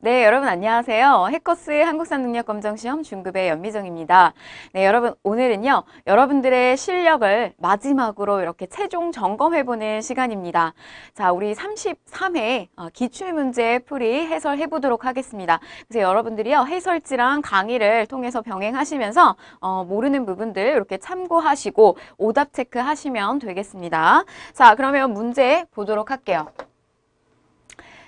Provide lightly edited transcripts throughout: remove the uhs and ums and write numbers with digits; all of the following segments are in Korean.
네, 여러분 안녕하세요. 해커스 한국사 능력검정시험 중급의 연미정입니다. 네, 여러분 오늘은요. 여러분들의 실력을 마지막으로 이렇게 최종 점검해보는 시간입니다. 자, 우리 33회 기출문제 풀이 해설해 보도록 하겠습니다. 그래서 여러분들이요. 해설지랑 강의를 통해서 병행하시면서 모르는 부분들 이렇게 참고하시고 오답 체크하시면 되겠습니다. 자, 그러면 문제 보도록 할게요.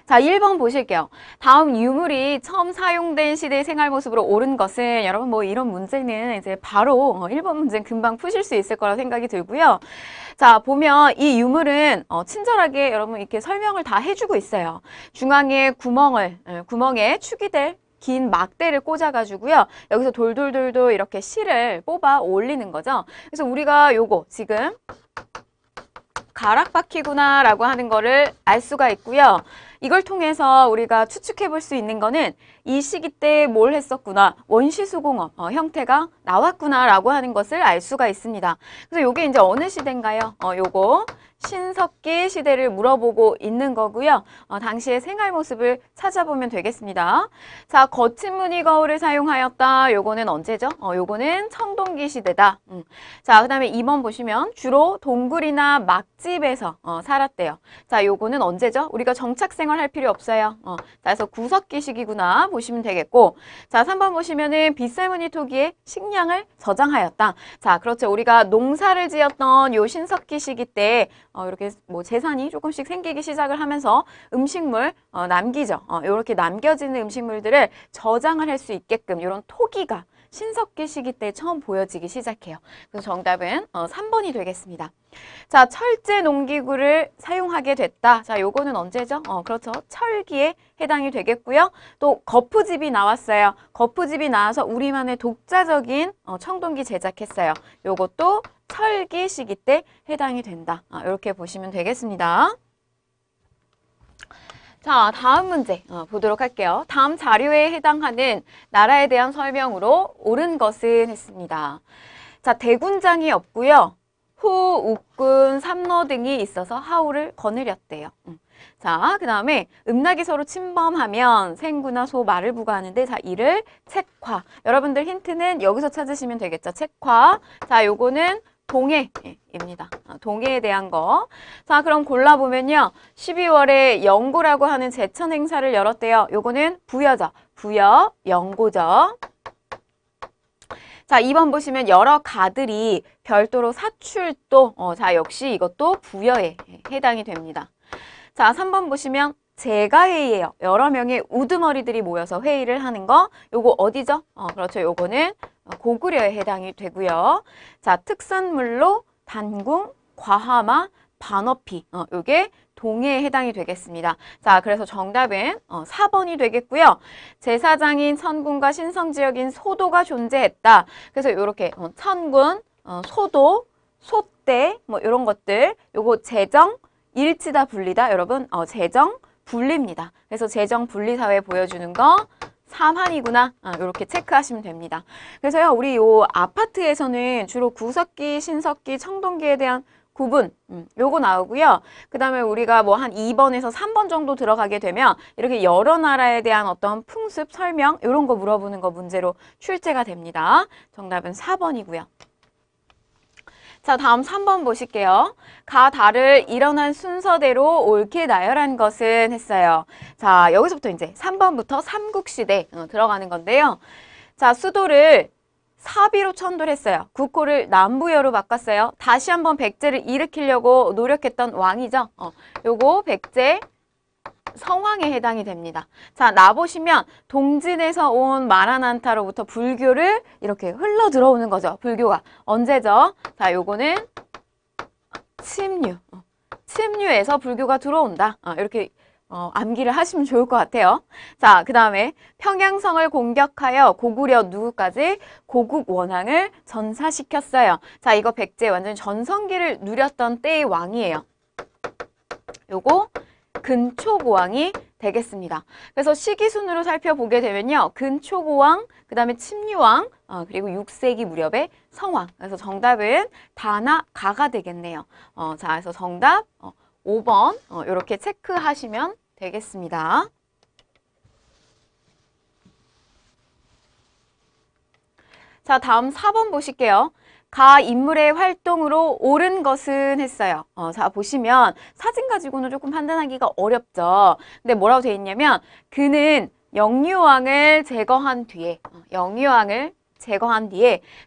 자, 1번 보실게요. 다음 유물이 처음 사용된 시대의 생활 모습으로 옳은 것은 여러분 뭐 이런 문제는 이제 바로 1번 문제는 금방 푸실 수 있을 거라 생각이 들고요. 자, 보면 이 유물은 친절하게 여러분 이렇게 설명을 다 해주고 있어요. 중앙에 구멍에 축이 될 긴 막대를 꽂아가지고요. 여기서 돌돌돌돌 이렇게 실을 뽑아 올리는 거죠. 그래서 우리가 요거 지금 가락바퀴구나 라고 하는 거를 알 수가 있고요. 이걸 통해서 우리가 추측해 볼 수 있는 거는 이 시기 때 뭘 했었구나, 원시수공업 형태가 나왔구나 라고 하는 것을 알 수가 있습니다. 그래서 이게 이제 어느 시대인가요? 요거 신석기 시대를 물어보고 있는 거고요. 당시의 생활 모습을 찾아보면 되겠습니다. 자, 거친 무늬 거울을 사용하였다. 요거는 언제죠? 요거는 청동기 시대다. 자, 그 다음에 2번 보시면 주로 동굴이나 막집에서 살았대요. 자, 요거는 언제죠? 우리가 정착 생활 할 필요 없어요. 자, 그래서 구석기 시기구나 보시면 되겠고, 자, 3번 보시면은 빗살무늬 토기에 식량을 저장하였다. 자, 그렇죠. 우리가 농사를 지었던 요 신석기 시기 때 이렇게 뭐 재산이 조금씩 생기기 시작을 하면서 음식물 남기죠. 이렇게 남겨지는 음식물들을 저장을 할 수 있게끔 이런 토기가 신석기 시기 때 처음 보여지기 시작해요. 그래서 정답은 3번이 되겠습니다. 자, 철제 농기구를 사용하게 됐다. 자, 요거는 언제죠? 그렇죠. 철기에 해당이 되겠고요. 또 거푸집이 나왔어요. 거푸집이 나와서 우리만의 독자적인 청동기 제작했어요. 요것도 철기 시기 때 해당이 된다. 이렇게 보시면 되겠습니다. 자, 다음 문제 보도록 할게요. 다음 자료에 해당하는 나라에 대한 설명으로 옳은 것은 했습니다. 자, 대군장이 없고요. 후, uk군, 삼로 등이 있어서 하우를 거느렸대요. 자, 그 다음에 음락이 서로 침범하면 생구나 소, 말을 부과하는데, 자, 이를 책화. 여러분들 힌트는 여기서 찾으시면 되겠죠. 책화. 자, 요거는 동해입니다. 동해에 대한 거. 자, 그럼 골라보면요. 12월에 영고라고 하는 제천 행사를 열었대요. 요거는 부여죠. 부여, 영고죠. 자, 2번 보시면 여러 가들이 별도로 사출도. 자, 역시 이것도 부여에 해당이 됩니다. 자, 3번 보시면 제가회의예요. 여러 명의 우두머리들이 모여서 회의를 하는 거. 요거 어디죠? 그렇죠. 요거는 고구려에 해당이 되고요. 자, 특산물로 단궁, 과하마, 반어피. 요게 동해에 해당이 되겠습니다. 자, 그래서 정답은 4번이 되겠고요. 제사장인 천군과 신성지역인 소도가 존재했다. 그래서 요렇게 천군, 소도, 소대 뭐 이런 것들. 요거 재정, 일치다, 분리다. 여러분, 재정, 분리입니다. 그래서 재정, 분리 사회 보여주는 거 3한이구나. 이렇게 체크하시면 됩니다. 그래서요, 우리 요 아파트에서는 주로 구석기, 신석기, 청동기에 대한 구분, 요거 나오고요. 그 다음에 우리가 뭐 한 2번에서 3번 정도 들어가게 되면 이렇게 여러 나라에 대한 어떤 풍습, 설명, 이런 거 물어보는 거 문제로 출제가 됩니다. 정답은 4번이고요. 자, 다음 3번 보실게요. 가, 다를 일어난 순서대로 옳게 나열한 것은 했어요. 자, 여기서부터 이제 3번부터 삼국시대 들어가는 건데요. 자, 수도를 사비로 천도했어요. 국호를 남부여로 바꿨어요. 다시 한번 백제를 일으키려고 노력했던 왕이죠. 요거 백제 성왕에 해당이 됩니다. 자, 나 보시면 동진에서 온 마라난타로부터 불교를 이렇게 흘러 들어오는 거죠. 불교가. 언제죠? 자, 요거는 침류. 침류에서 불교가 들어온다. 이렇게 암기를 하시면 좋을 것 같아요. 자, 그 다음에 평양성을 공격하여 고구려 누구까지? 고국 원왕을 전사시켰어요. 자, 이거 백제 완전 전성기를 누렸던 때의 왕이에요. 요거 근초고왕이 되겠습니다. 그래서 시기순으로 살펴보게 되면요. 근초고왕, 그 다음에 침류왕, 그리고 6세기 무렵의 성왕. 그래서 정답은 다나 가가 되겠네요. 자, 그래서 정답 5번 이렇게 체크하시면 되겠습니다. 자, 다음 4번 보실게요. 가 인물의 활동으로 옳은 것은 했어요. 자, 보시면 사진 가지고는 조금 판단하기가 어렵죠. 근데 뭐라고 되어 있냐면 그는 영유왕을 제거한 뒤에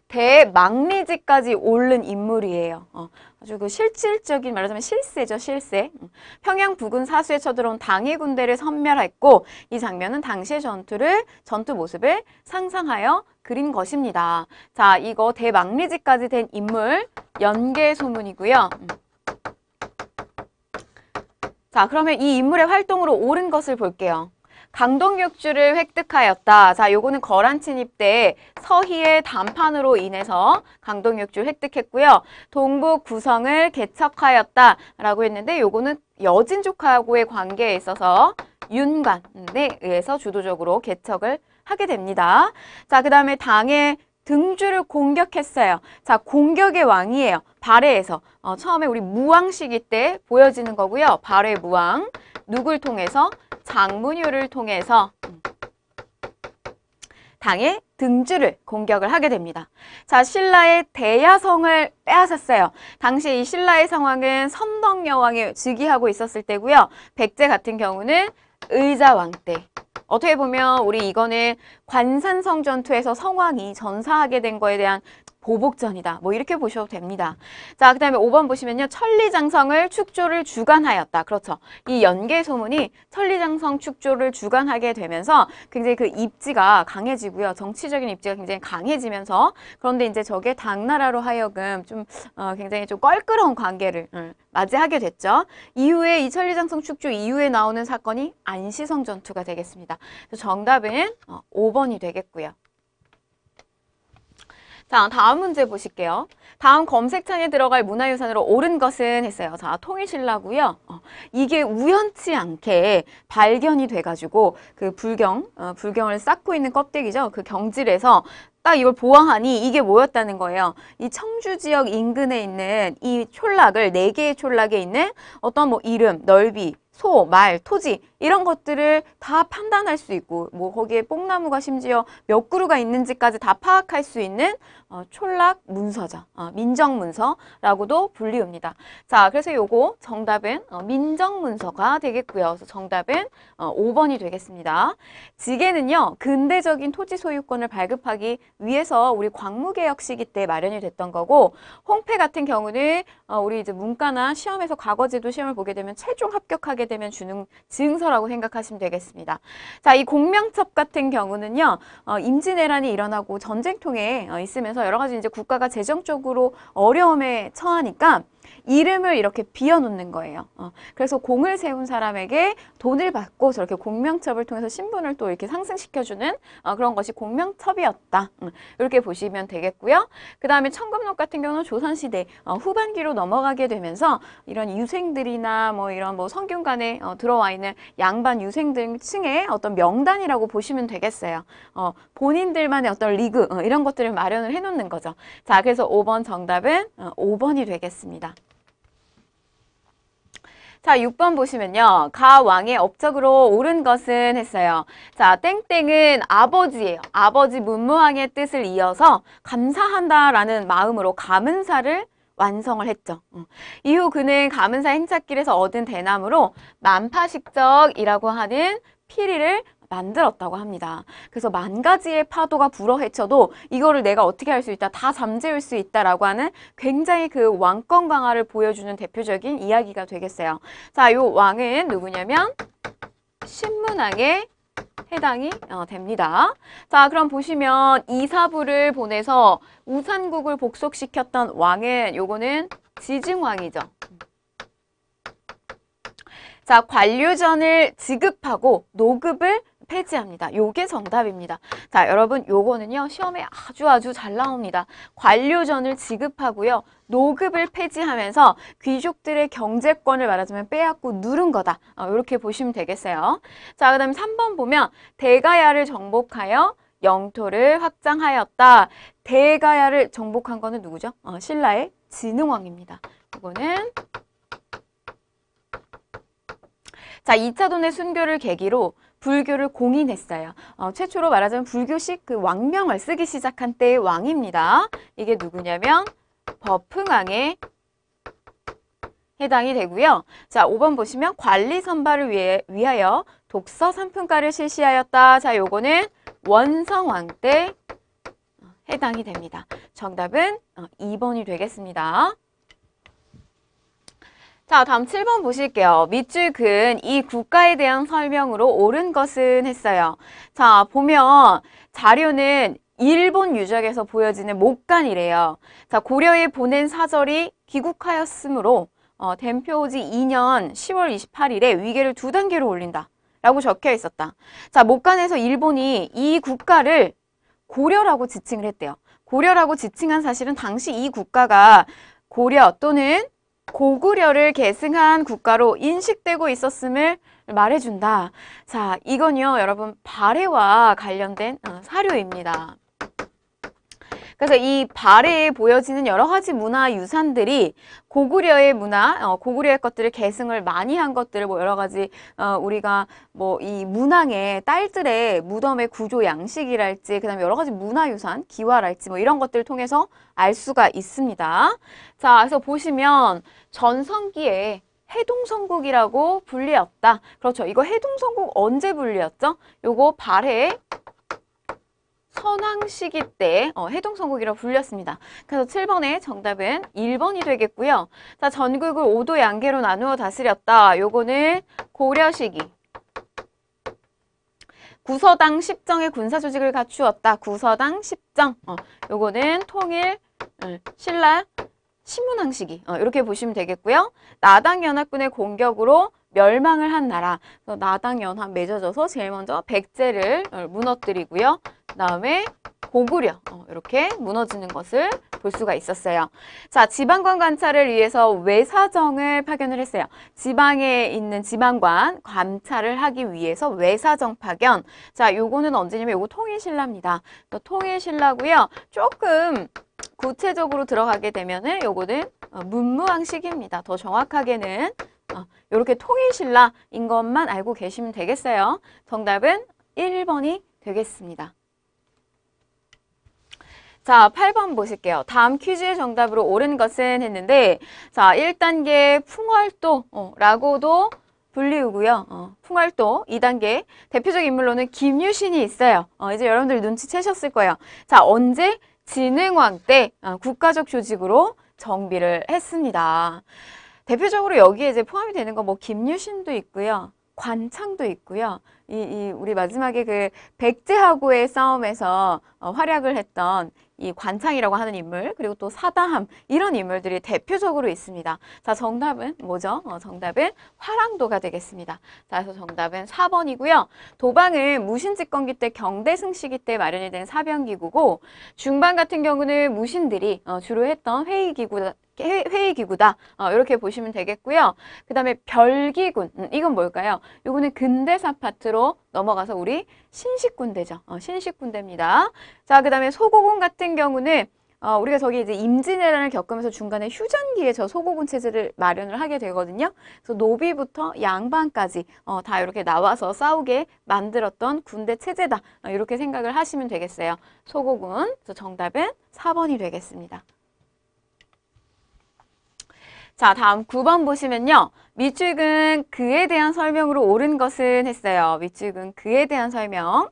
대망리지까지 오른 인물이에요. 아주 그 실질적인 말하자면 실세죠, 실세. 평양 부근 사수에 쳐들어온 당해 군대를 섬멸했고 이 장면은 당시의 전투 모습을 상상하여 그린 것입니다. 자, 이거 대망리지까지 된 인물 연개소문이고요. 자, 그러면 이 인물의 활동으로 옳은 것을 볼게요. 강동육주를 획득하였다. 자, 요거는 거란 침입 때 서희의 담판으로 인해서 강동육주를 획득했고요. 동북 구성을 개척하였다 라고 했는데 요거는 여진족하고의 관계에 있어서 윤관에 의해서 주도적으로 개척을 하게 됩니다. 자, 그 다음에 당의 등주를 공격했어요. 자, 공격의 왕이에요. 발해에서. 처음에 우리 무왕 시기 때 보여지는 거고요. 발해 무왕. 누굴 통해서? 장문효를 통해서 당의 등주를 공격을 하게 됩니다. 자, 신라의 대야성을 빼앗았어요. 당시 이 신라의 상황은 선덕여왕이 즉위하고 있었을 때고요. 백제 같은 경우는 의자왕 때. 어떻게 보면 우리 이거는 관산성 전투에서 성왕이 전사하게 된 거에 대한 보복전이다. 뭐 이렇게 보셔도 됩니다. 자, 그 다음에 5번 보시면요. 천리장성을 축조를 주관하였다. 그렇죠. 이 연개소문이 천리장성 축조를 주관하게 되면서 굉장히 그 입지가 강해지고요. 정치적인 입지가 굉장히 강해지면서 그런데 이제 저게 당나라로 하여금 좀 굉장히 좀 껄끄러운 관계를 맞이하게 됐죠. 이후에 이 천리장성 축조 이후에 나오는 사건이 안시성 전투가 되겠습니다. 정답은 5번이 되겠고요. 자, 다음 문제 보실게요. 다음 검색창에 들어갈 문화유산으로 옳은 것은 했어요. 자, 통일신라고요. 이게 우연치 않게 발견이 돼가지고 그 불경을 쌓고 있는 껍데기죠. 그 경질에서 딱 이걸 보아하니 이게 뭐였다는 거예요. 이 청주 지역 인근에 있는 이 촌락을 4개의 촌락에 있는 어떤 뭐 이름, 넓이, 소, 말, 토지 이런 것들을 다 판단할 수 있고 뭐 거기에 뽕나무가 심지어 몇 그루가 있는지까지 다 파악할 수 있는 촌락 문서죠. 민정문서라고도 불리웁니다. 자, 그래서 요거 정답은 민정문서가 되겠고요. 그래서 정답은 5번이 되겠습니다. 지게는요. 근대적인 토지 소유권을 발급하기 위해서 우리 광무개혁 시기 때 마련이 됐던 거고 홍패 같은 경우는 우리 이제 문과나 시험에서 과거제도 시험을 보게 되면 최종 합격하게 되면 주는 증서라고 생각하시면 되겠습니다. 자, 이 공명첩 같은 경우는요. 임진왜란이 일어나고 전쟁통에 있으면서 여러 가지 이제 국가가 재정적으로 어려움에 처하니까 이름을 이렇게 비워놓는 거예요. 그래서 공을 세운 사람에게 돈을 받고 저렇게 공명첩을 통해서 신분을 또 이렇게 상승시켜주는 그런 것이 공명첩이었다. 이렇게 보시면 되겠고요. 그 다음에 청금록 같은 경우는 조선시대 후반기로 넘어가게 되면서 이런 유생들이나 뭐 이런 뭐 성균관에 들어와 있는 양반 유생들 층의 어떤 명단이라고 보시면 되겠어요. 본인들만의 어떤 리그 이런 것들을 마련을 해놓는 거죠. 자, 그래서 5번 정답은 5번이 되겠습니다. 자, 6번 보시면요. 가 왕의 업적으로 옳은 것은 했어요. 자, 땡땡은 아버지예요. 아버지 문무왕의 뜻을 이어서 감사한다라는 마음으로 가문사를 완성을 했죠. 이후 그는 가문사 행차길에서 얻은 대나무로 만파식적이라고 하는 피리를 만들었다고 합니다. 그래서 10,000가지의 파도가 불어헤쳐도 이거를 내가 어떻게 할 수 있다, 다 잠재울 수 있다라고 하는 굉장히 그 왕권 강화를 보여주는 대표적인 이야기가 되겠어요. 자, 요 왕은 누구냐면 신문왕에 해당이 됩니다. 자, 그럼 보시면 이사부를 보내서 우산국을 복속시켰던 왕은 요거는 지증왕이죠. 자, 관료전을 지급하고 노급을 폐지합니다. 요게 정답입니다. 자, 여러분 요거는요. 시험에 아주 잘 나옵니다. 관료전을 지급하고요. 노급을 폐지하면서 귀족들의 경제권을 말하자면 빼앗고 누른 거다. 이렇게 보시면 되겠어요. 자, 그 다음에 3번 보면 대가야를 정복하여 영토를 확장하였다. 대가야를 정복한 거는 누구죠? 신라의 진흥왕입니다. 이거는 자, 2차 돈의 순교를 계기로 불교를 공인했어요. 최초로 말하자면 불교식 그 왕명을 쓰기 시작한 때의 왕입니다. 이게 누구냐면 법흥왕의 해당이 되고요. 자, 5번 보시면 관리 선발을 위하여 독서 3품가를 실시하였다. 자, 요거는 원성왕 때 해당이 됩니다. 정답은 2번이 되겠습니다. 자, 다음 7번 보실게요. 밑줄 근 이 국가에 대한 설명으로 옳은 것은 했어요. 자, 보면 자료는 일본 유적에서 보여지는 목간이래요. 자, 고려에 보낸 사절이 귀국하였으므로 댐표지 2년 10월 28일에 위계를 2단계로 올린다 라고 적혀 있었다. 자, 목간에서 일본이 이 국가를 고려라고 지칭을 했대요. 고려라고 지칭한 사실은 당시 이 국가가 고려 또는 고구려를 계승한 국가로 인식되고 있었음을 말해준다. 자, 이건요, 여러분 발해와 관련된 사료입니다. 그래서 이 발해에 보여지는 여러 가지 문화유산들이 고구려의 문화, 고구려의 것들을 계승을 많이 한 것들을 뭐 여러 가지 우리가 뭐 이 문항의 딸들의 무덤의 구조 양식이랄지 그다음에 여러 가지 문화유산, 기와랄지 뭐 이런 것들을 통해서 알 수가 있습니다. 자, 그래서 보시면 전성기에 해동성국이라고 불리었다. 그렇죠. 이거 해동성국 언제 불리었죠? 요거 발해 선왕 시기 때 해동성국이라고 불렸습니다. 그래서 7번의 정답은 1번이 되겠고요. 자, 전국을 5도 양계로 나누어 다스렸다. 요거는 고려 시기. 구서당 10정의 군사조직을 갖추었다. 구서당 10정. 요거는 통일, 신라, 신문왕 시기. 이렇게 보시면 되겠고요. 나당 연합군의 공격으로 멸망을 한 나라. 나당 연합 맺어져서 제일 먼저 백제를 무너뜨리고요. 그다음에 고구려 이렇게 무너지는 것을 볼 수가 있었어요. 자, 지방관 관찰을 위해서 외사정을 파견을 했어요. 지방에 있는 지방관 관찰을 하기 위해서 외사정 파견. 자, 요거는 언제냐면 요거 통일신라입니다. 통일신라고요. 조금 구체적으로 들어가게 되면은 요거는 문무왕식입니다. 더 정확하게는 이렇게 통일신라인 것만 알고 계시면 되겠어요. 정답은 1번이 되겠습니다. 자, 8번 보실게요. 다음 퀴즈의 정답으로 옳은 것은 했는데, 자, 1단계 풍월도라고도 불리우고요. 풍월도 2단계 대표적 인물로는 김유신이 있어요. 이제 여러분들 눈치채셨을 거예요. 자, 언제? 진흥왕 때 국가적 조직으로 정비를 했습니다. 대표적으로 여기에 이제 포함이 되는 거 뭐 김유신도 있고요. 관창도 있고요. 우리 마지막에 그 백제하고의 싸움에서 활약을 했던 이 관창이라고 하는 인물, 그리고 또 사다함, 이런 인물들이 대표적으로 있습니다. 자, 정답은 뭐죠? 정답은 화랑도가 되겠습니다. 자, 그래서 정답은 4번이고요. 도방은 무신집권기 때 경대승 시기 때 마련이 된 사병기구고, 중방 같은 경우는 무신들이 주로 했던 회의기구다. 이렇게 보시면 되겠고요. 그 다음에 별기군, 이건 뭘까요? 이거는 근대사 파트로 넘어가서 우리 신식군대죠. 신식군대입니다. 자, 그 다음에 소고군 같은 경우는 우리가 저기 이제 임진왜란을 겪으면서 중간에 휴전기에 저 소고군 체제를 마련을 하게 되거든요. 그래서 노비부터 양반까지 다 이렇게 나와서 싸우게 만들었던 군대 체제다. 이렇게 생각을 하시면 되겠어요. 소고군. 그래서 정답은 4번이 되겠습니다. 자, 다음 9번 보시면요. 밑줄근 그에 대한 설명으로 옳은 것은 했어요. 밑줄근 그에 대한 설명.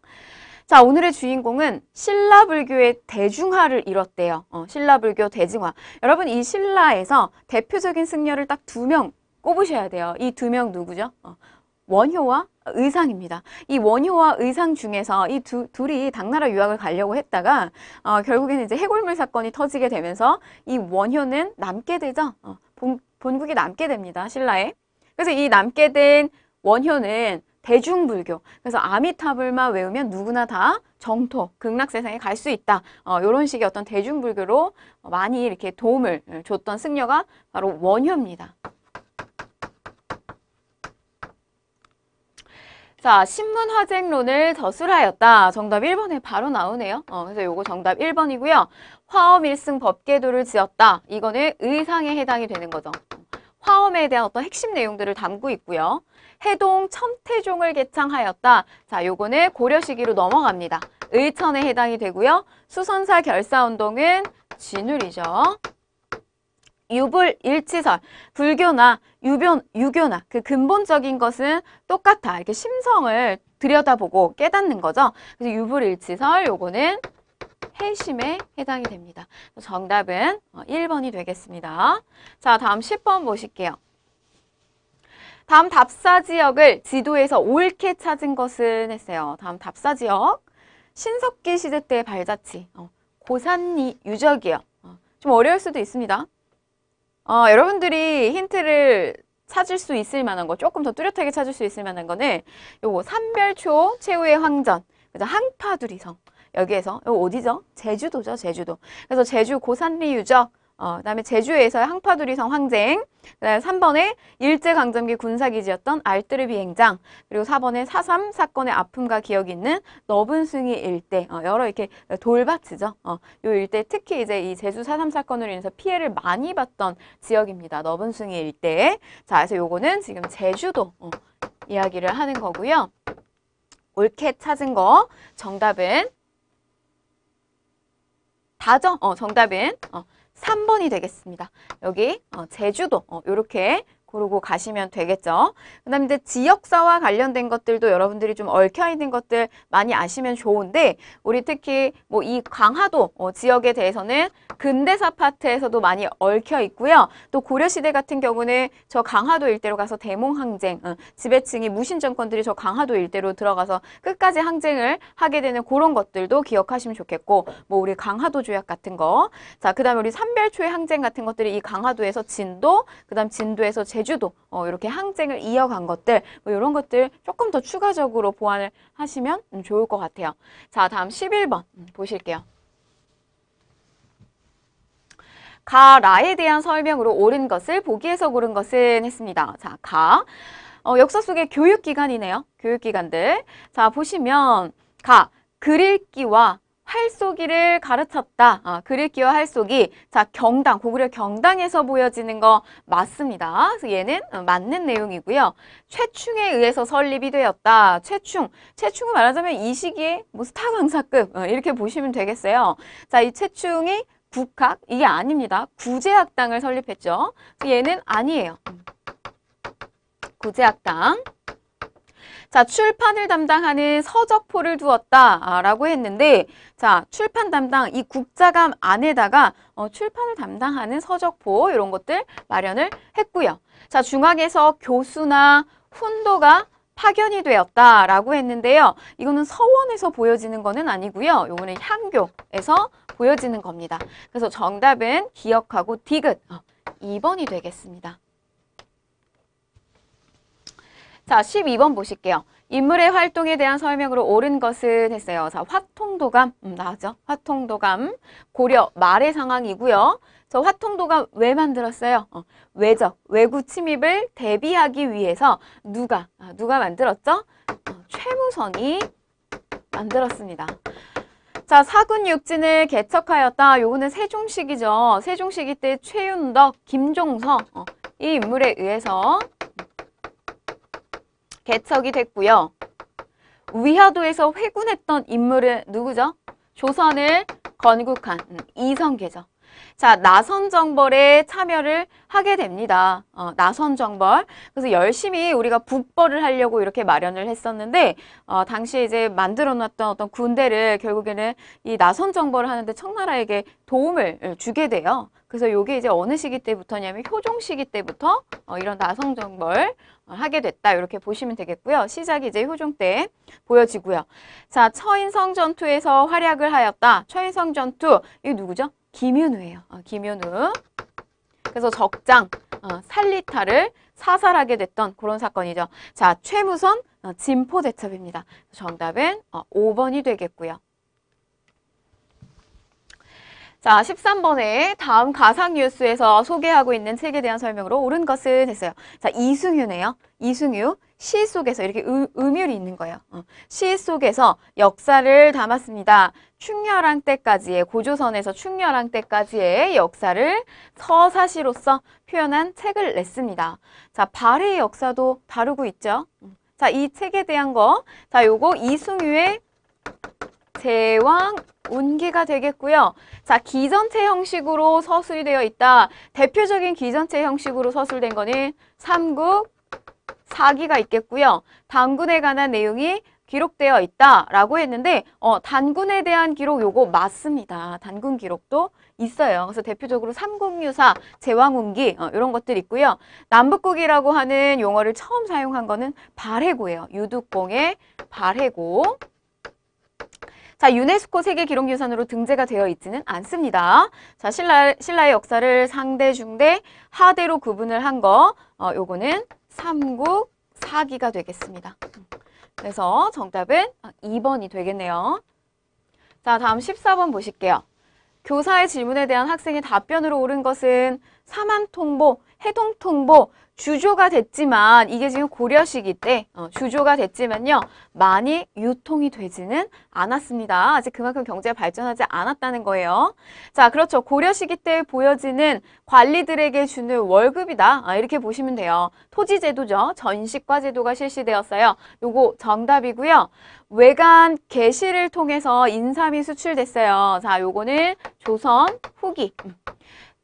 자, 오늘의 주인공은 신라불교의 대중화를 이뤘대요. 신라불교 대중화. 여러분, 이 신라에서 대표적인 승려를 딱 2명 꼽으셔야 돼요. 이 2명 누구죠? 원효와 의상입니다. 이 원효와 의상 중에서 이 둘이 당나라 유학을 가려고 했다가 결국에는 이제 해골물 사건이 터지게 되면서 이 원효는 남게 되죠. 본국이 남게 됩니다. 신라에. 그래서 이 남게 된 원효는 대중불교. 그래서 아미타불만 외우면 누구나 다 정토, 극락세상에 갈 수 있다. 이런 식의 어떤 대중불교로 많이 이렇게 도움을 줬던 승려가 바로 원효입니다. 자, 신문화쟁론을 저술하였다. 정답 1번에 바로 나오네요. 그래서 요거 정답 1번이고요. 화엄일승 법계도를 지었다. 이거는 의상에 해당이 되는 거죠. 화엄에 대한 어떤 핵심 내용들을 담고 있고요. 해동 천태종을 개창하였다. 자, 요거는 고려 시기로 넘어갑니다. 의천에 해당이 되고요. 수선사 결사운동은 진울이죠. 유불일치설, 불교나 유교나 그 근본적인 것은 똑같아. 이렇게 심성을 들여다보고 깨닫는 거죠. 그래서 유불일치설, 요거는 해심에 해당이 됩니다. 정답은 1번이 되겠습니다. 자, 다음 10번 보실게요. 다음 답사 지역을 지도에서 옳게 찾은 것은 했어요. 다음 답사 지역, 신석기 시대 때 발자취, 고산리 유적이요. 좀 어려울 수도 있습니다. 여러분들이 힌트를 찾을 수 있을 만한 거, 조금 더 뚜렷하게 찾을 수 있을 만한 거는 요거 삼별초 최후의 황전, 그죠? 항파두리성. 여기에서 요거 어디죠? 제주도죠, 제주도. 그래서 제주 고산리 유적, 그다음에 제주에서의 항파두리성 황쟁, 그다음에 3번에 일제강점기 군사기지였던 알뜨르 비행장, 그리고 4번에 4.3 사건의 아픔과 기억이 있는 너분숭이 일대, 여러 이렇게 돌밭이죠. 요 일대 특히 이제 이 제주 4.3 사건으로 인해서 피해를 많이 봤던 지역입니다. 너분숭이 일대. 자, 그래서 요거는 지금 제주도 이야기를 하는 거고요. 옳게 찾은 거 정답은 다죠? 정답은 3번이 되겠습니다. 여기 제주도 이렇게 고르고 가시면 되겠죠. 그 다음에 이제 지역사와 관련된 것들도 여러분들이 좀 얽혀있는 것들 많이 아시면 좋은데 우리 특히 뭐 이 강화도 지역에 대해서는 근대사 파트에서도 많이 얽혀 있고요. 또 고려시대 같은 경우는 저 강화도 일대로 가서 대몽항쟁, 지배층이 무신 정권들이 저 강화도 일대로 들어가서 끝까지 항쟁을 하게 되는 그런 것들도 기억하시면 좋겠고, 뭐 우리 강화도 조약 같은 거, 자, 그 다음에 우리 삼별초의 항쟁 같은 것들이 이 강화도에서 진도, 그 다음 진도에서 제주도 이렇게 항쟁을 이어간 것들, 뭐 이런 것들 조금 더 추가적으로 보완을 하시면 좋을 것 같아요. 자, 다음 11번 보실게요. 가라에 대한 설명으로 옳은 것을 보기에서 고른 것은 했습니다. 자, 가. 역사 속의 교육기관이네요. 교육기관들. 자, 보시면 가, 글읽기와 활쏘기를 가르쳤다. 글읽기와 활쏘기. 자, 경당, 고구려 경당에서 보여지는 거 맞습니다. 그래서 얘는 맞는 내용이고요. 최충에 의해서 설립이 되었다. 최충을 말하자면 이 시기에 뭐 스타 강사급 이렇게 보시면 되겠어요. 자, 이 최충이 국학? 이게 아닙니다. 구제학당을 설립했죠. 얘는 아니에요. 구제학당. 자, 출판을 담당하는 서적포를 두었다라고 했는데, 자, 출판 담당 이 국자감 안에다가 출판을 담당하는 서적포 이런 것들 마련을 했고요. 자, 중앙에서 교수나 훈도가 파견이 되었다라고 했는데요. 이거는 서원에서 보여지는 거는 아니고요. 요거는 향교에서 보여지는 겁니다. 그래서 정답은 기억하고 디귿 2번이 되겠습니다. 자, 12번 보실게요. 인물의 활동에 대한 설명으로 옳은 것은 했어요. 자, 화통도감 나왔죠? 화통도감 고려 말의 상황이고요. 저 화통도감 왜 만들었어요? 외적, 외구 침입을 대비하기 위해서 누가 만들었죠? 최무선이 만들었습니다. 자, 사군육진을 개척하였다. 요거는 세종시기죠. 세종시기 때 최윤덕, 김종서 이 인물에 의해서 개척이 됐고요. 위화도에서 회군했던 인물은 누구죠? 조선을 건국한 이성계죠. 자, 나선정벌에 참여를 하게 됩니다. 나선정벌. 그래서 열심히 우리가 북벌을 하려고 이렇게 마련을 했었는데, 당시에 이제 만들어놨던 어떤 군대를 결국에는 이 나선정벌을 하는데 청나라에게 도움을 주게 돼요. 그래서 이게 이제 어느 시기 때부터냐면 효종 시기 때부터 이런 나선정벌 하게 됐다. 이렇게 보시면 되겠고요. 시작이 이제 효종 때 보여지고요. 자, 처인성 전투에서 활약을 하였다. 처인성 전투, 이게 누구죠? 김윤우예요. 김윤우. 그래서 적장, 살리타를 사살하게 됐던 그런 사건이죠. 자, 최무선 진포대첩입니다. 정답은 5번이 되겠고요. 자, 13번에 다음 가상뉴스에서 소개하고 있는 책에 대한 설명으로 옳은 것은 했어요. 자, 이승유네요. 이승유. 시 속에서 이렇게 음율이 있는 거예요. 시 속에서 역사를 담았습니다. 충렬왕 때까지의 고조선에서 충렬왕 때까지의 역사를 서사시로서 표현한 책을 냈습니다. 자, 발해의 역사도 다루고 있죠. 자, 이 책에 대한 거, 자, 요거 이승유의 제왕운기가 되겠고요. 자, 기전체 형식으로 서술이 되어 있다. 대표적인 기전체 형식으로 서술된 거는 삼국 사기가 있겠고요. 단군에 관한 내용이 기록되어 있다라고 했는데 단군에 대한 기록 요거 맞습니다. 단군 기록도 있어요. 그래서 대표적으로 삼국유사, 제왕운기 이런 것들 있고요. 남북국이라고 하는 용어를 처음 사용한 거는 발해고예요. 유득공의 발해고. 자, 유네스코 세계기록유산으로 등재가 되어 있지는 않습니다. 자, 신라의 역사를 상대, 중대, 하대로 구분을 한 거, 요거는 삼국 사기가 되겠습니다. 그래서 정답은 2번이 되겠네요. 자, 다음 14번 보실게요. 교사의 질문에 대한 학생의 답변으로 옳은 것은 사만통보, 해동통보, 주조가 됐지만 이게 지금 고려 시기 때 주조가 됐지만요. 많이 유통이 되지는 않았습니다. 아직 그만큼 경제가 발전하지 않았다는 거예요. 자, 그렇죠. 고려 시기 때 보여지는 관리들에게 주는 월급이다. 이렇게 보시면 돼요. 토지제도죠. 전식과 제도가 실시되었어요. 요거 정답이고요. 외관 개시를 통해서 인삼이 수출됐어요. 자, 요거는 조선 후기.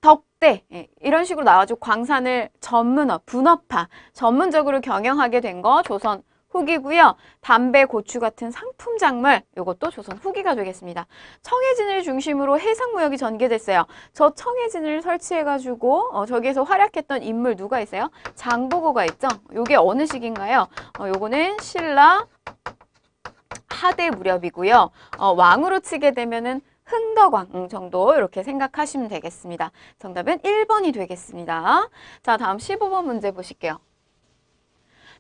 덕대 이런 식으로 나와가지고 광산을 전문업, 분업화, 전문적으로 경영하게 된 거 조선 후기고요. 담배, 고추 같은 상품 작물 이것도 조선 후기가 되겠습니다. 청해진을 중심으로 해상무역이 전개됐어요. 저 청해진을 설치해가지고 저기에서 활약했던 인물 누가 있어요? 장보고가 있죠. 요게 어느 시기인가요? 요거는 신라 하대 무렵이고요. 왕으로 치게 되면은 흥덕왕 정도 이렇게 생각하시면 되겠습니다. 정답은 1번이 되겠습니다. 자, 다음 15번 문제 보실게요.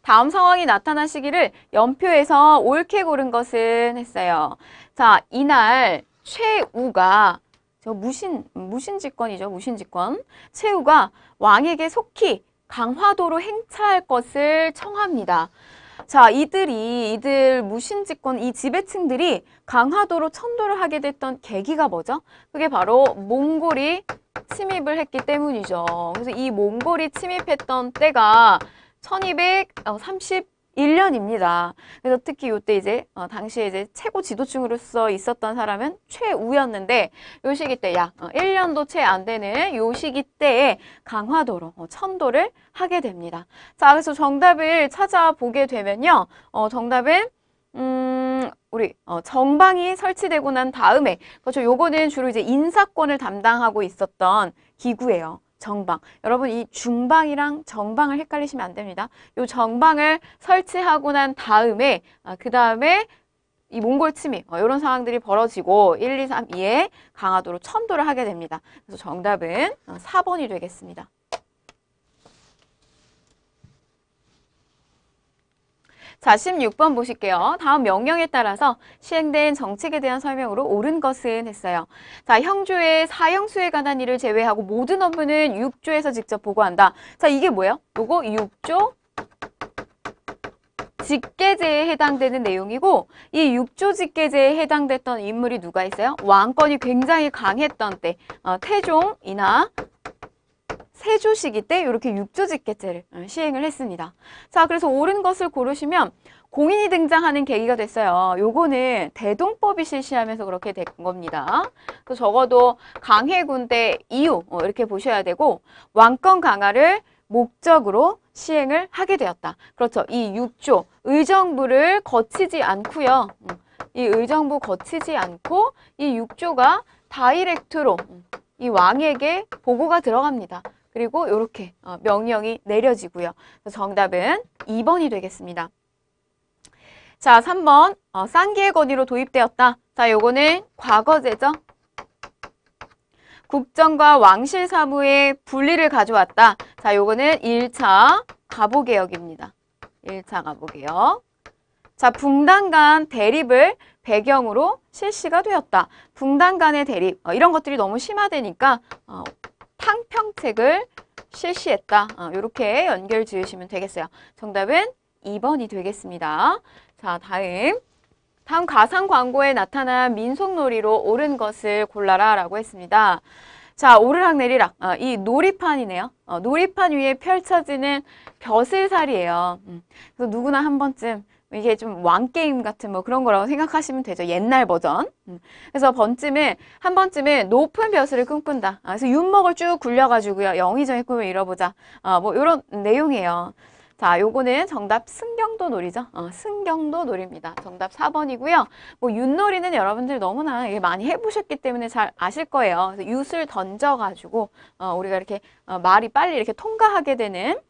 다음 상황이 나타난 시기를 연표에서 옳게 고른 것은 했어요. 자, 이날 최우가 무신직권이죠. 무신직권. 최우가 왕에게 속히 강화도로 행차할 것을 청합니다. 자, 이들 무신집권 이 지배층들이 강화도로 천도를 하게 됐던 계기가 뭐죠? 그게 바로 몽골이 침입을 했기 때문이죠. 그래서 이 몽골이 침입했던 때가 1231년입니다. 그래서 특히 이때 이제 당시에 이제 최고 지도층으로서 있었던 사람은 최우였는데 요 시기 때 약 1년도 채 안 되는 요 시기 때에 강화도로 천도를 하게 됩니다. 자, 그래서 정답을 찾아보게 되면요. 정답은 우리 정방이 설치되고 난 다음에 그렇죠. 요거는 주로 이제 인사권을 담당하고 있었던 기구예요. 정방. 여러분 이 중방이랑 정방을 헷갈리시면 안 됩니다. 요 정방을 설치하고 난 다음에 그 다음에 이 몽골 침입 이런 상황들이 벌어지고 1, 2, 3, 2에 강화도로 천도를 하게 됩니다. 그래서 정답은 4번이 되겠습니다. 자, 16번 보실게요. 다음 명령에 따라서 시행된 정책에 대한 설명으로 옳은 것은 했어요. 자, 형조의 사형수에 관한 일을 제외하고 모든 업무는 6조에서 직접 보고한다. 자, 이게 뭐예요? 요거 6조 직계제에 해당되는 내용이고 이 6조 직계제에 해당됐던 인물이 누가 있어요? 왕권이 굉장히 강했던 때 태종이나 세조 시기 때 이렇게 6조 직계제를 시행을 했습니다. 자, 그래서 옳은 것을 고르시면 공인이 등장하는 계기가 됐어요. 요거는 대동법이 실시하면서 그렇게 된 겁니다. 그래서 적어도 강해군 때 이후 이렇게 보셔야 되고 왕권 강화를 목적으로 시행을 하게 되었다. 그렇죠. 이 6조 의정부를 거치지 않고요. 이 의정부 거치지 않고 이 6조가 다이렉트로 이 왕에게 보고가 들어갑니다. 그리고 이렇게 명령이 내려지고요. 정답은 2번이 되겠습니다. 자, 3번 쌍기의 건의로 도입되었다. 자, 요거는 과거제죠. 국정과 왕실 사무의 분리를 가져왔다. 자, 요거는 1차 가보개혁입니다. 1차 가보개혁. 자, 붕당 간 대립을 배경으로 실시가 되었다. 붕당 간의 대립 이런 것들이 너무 심화되니까 탕평책을 실시했다. 이렇게 연결 지으시면 되겠어요. 정답은 2번이 되겠습니다. 자, 다음 가상 광고에 나타난 민속놀이로 옳은 것을 골라라 라고 했습니다. 자, 오르락 내리락. 이 놀이판이네요. 놀이판 위에 펼쳐지는 벼슬살이에요. 그래서 누구나 한 번쯤 이게 좀 왕게임 같은 뭐 그런 거라고 생각하시면 되죠. 옛날 버전. 그래서 한 번쯤은 높은 벼슬을 꿈꾼다. 그래서 윤먹을 쭉 굴려가지고요. 영의정의 꿈을 이뤄보자. 뭐 이런 내용이에요. 자, 요거는 정답 승경도 놀이죠. 승경도 놀이입니다. 정답 4번이고요. 뭐 윷놀이는 여러분들 너무나 많이 해보셨기 때문에 잘 아실 거예요. 그래서 윷을 던져가지고 우리가 이렇게 말이 빨리 이렇게 통과하게 되는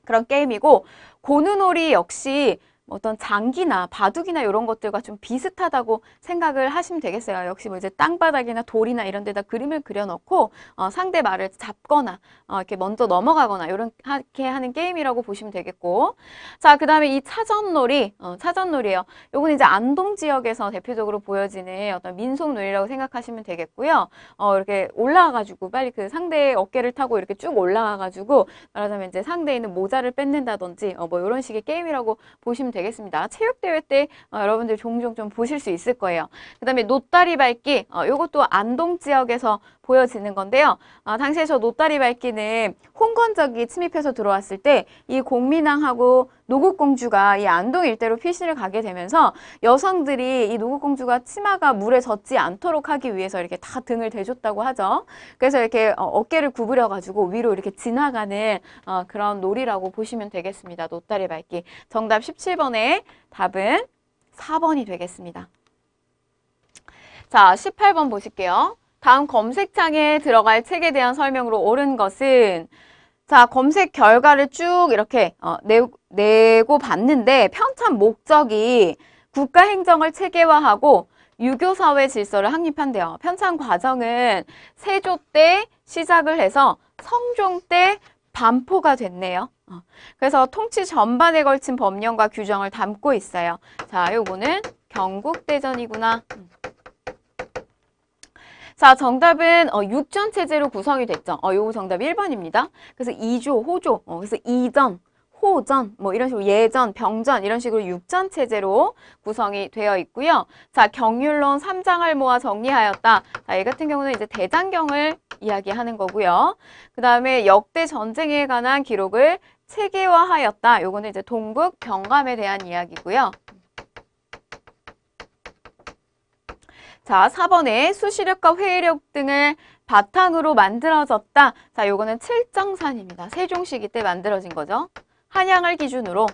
그런 게임이고, 고누놀이 역시 어떤 장기나 바둑이나 이런 것들과 좀 비슷하다고 생각을 하시면 되겠어요. 역시 뭐 이제 땅바닥이나 돌이나 이런 데다 그림을 그려놓고 상대 말을 잡거나 이렇게 먼저 넘어가거나 이렇게 하는 게임이라고 보시면 되겠고, 자, 그 다음에 이 차전놀이, 차전놀이에요. 요거는 이제 안동 지역에서 대표적으로 보여지는 어떤 민속놀이라고 생각하시면 되겠고요. 이렇게 올라와가지고 빨리 그 상대의 어깨를 타고 이렇게 쭉 올라와가지고 말하자면 이제 상대에 있는 모자를 뺏는다든지 뭐 이런 식의 게임이라고 보시면 되겠습니다. 체육대회 때 여러분들 종종 좀 보실 수 있을 거예요. 그 다음에 노다리 밟기, 요것도 안동 지역에서 보여지는 건데요. 당시에 저 노다리 밟기는 홍건적이 침입해서 들어왔을 때 이 공민왕하고 노국공주가 이 안동 일대로 피신을 가게 되면서 여성들이 이 노국공주가 치마가 물에 젖지 않도록 하기 위해서 이렇게 다 등을 대줬다고 하죠. 그래서 이렇게 어깨를 구부려가지고 위로 이렇게 지나가는 그런 놀이라고 보시면 되겠습니다. 노다리 밟기. 정답 17번의 답은 4번이 되겠습니다. 자, 18번 보실게요. 다음 검색창에 들어갈 책에 대한 설명으로 옳은 것은, 자, 검색 결과를 쭉 이렇게 내고 봤는데 편찬 목적이 국가행정을 체계화하고 유교사회 질서를 확립한대요. 편찬 과정은 세조 때 시작을 해서 성종 때 반포가 됐네요. 그래서 통치 전반에 걸친 법령과 규정을 담고 있어요. 자, 요거는 경국대전이구나. 자, 정답은 육전체제로 구성이 됐죠. 요거 정답 1번입니다. 그래서 이조, 호조, 그래서 이전, 호전, 뭐 이런 식으로 예전, 병전 이런 식으로 육전체제로 구성이 되어 있고요. 자, 경률론 3장을 모아 정리하였다. 자, 이 같은 경우는 이제 대장경을 이야기하는 거고요. 그 다음에 역대 전쟁에 관한 기록을 체계화하였다. 요거는 이제 동북 병감에 대한 이야기고요. 자, 4번에 수시력과 회의력 등을 바탕으로 만들어졌다. 자, 요거는 칠정산입니다. 세종 시기 때 만들어진 거죠. 한양을 기준으로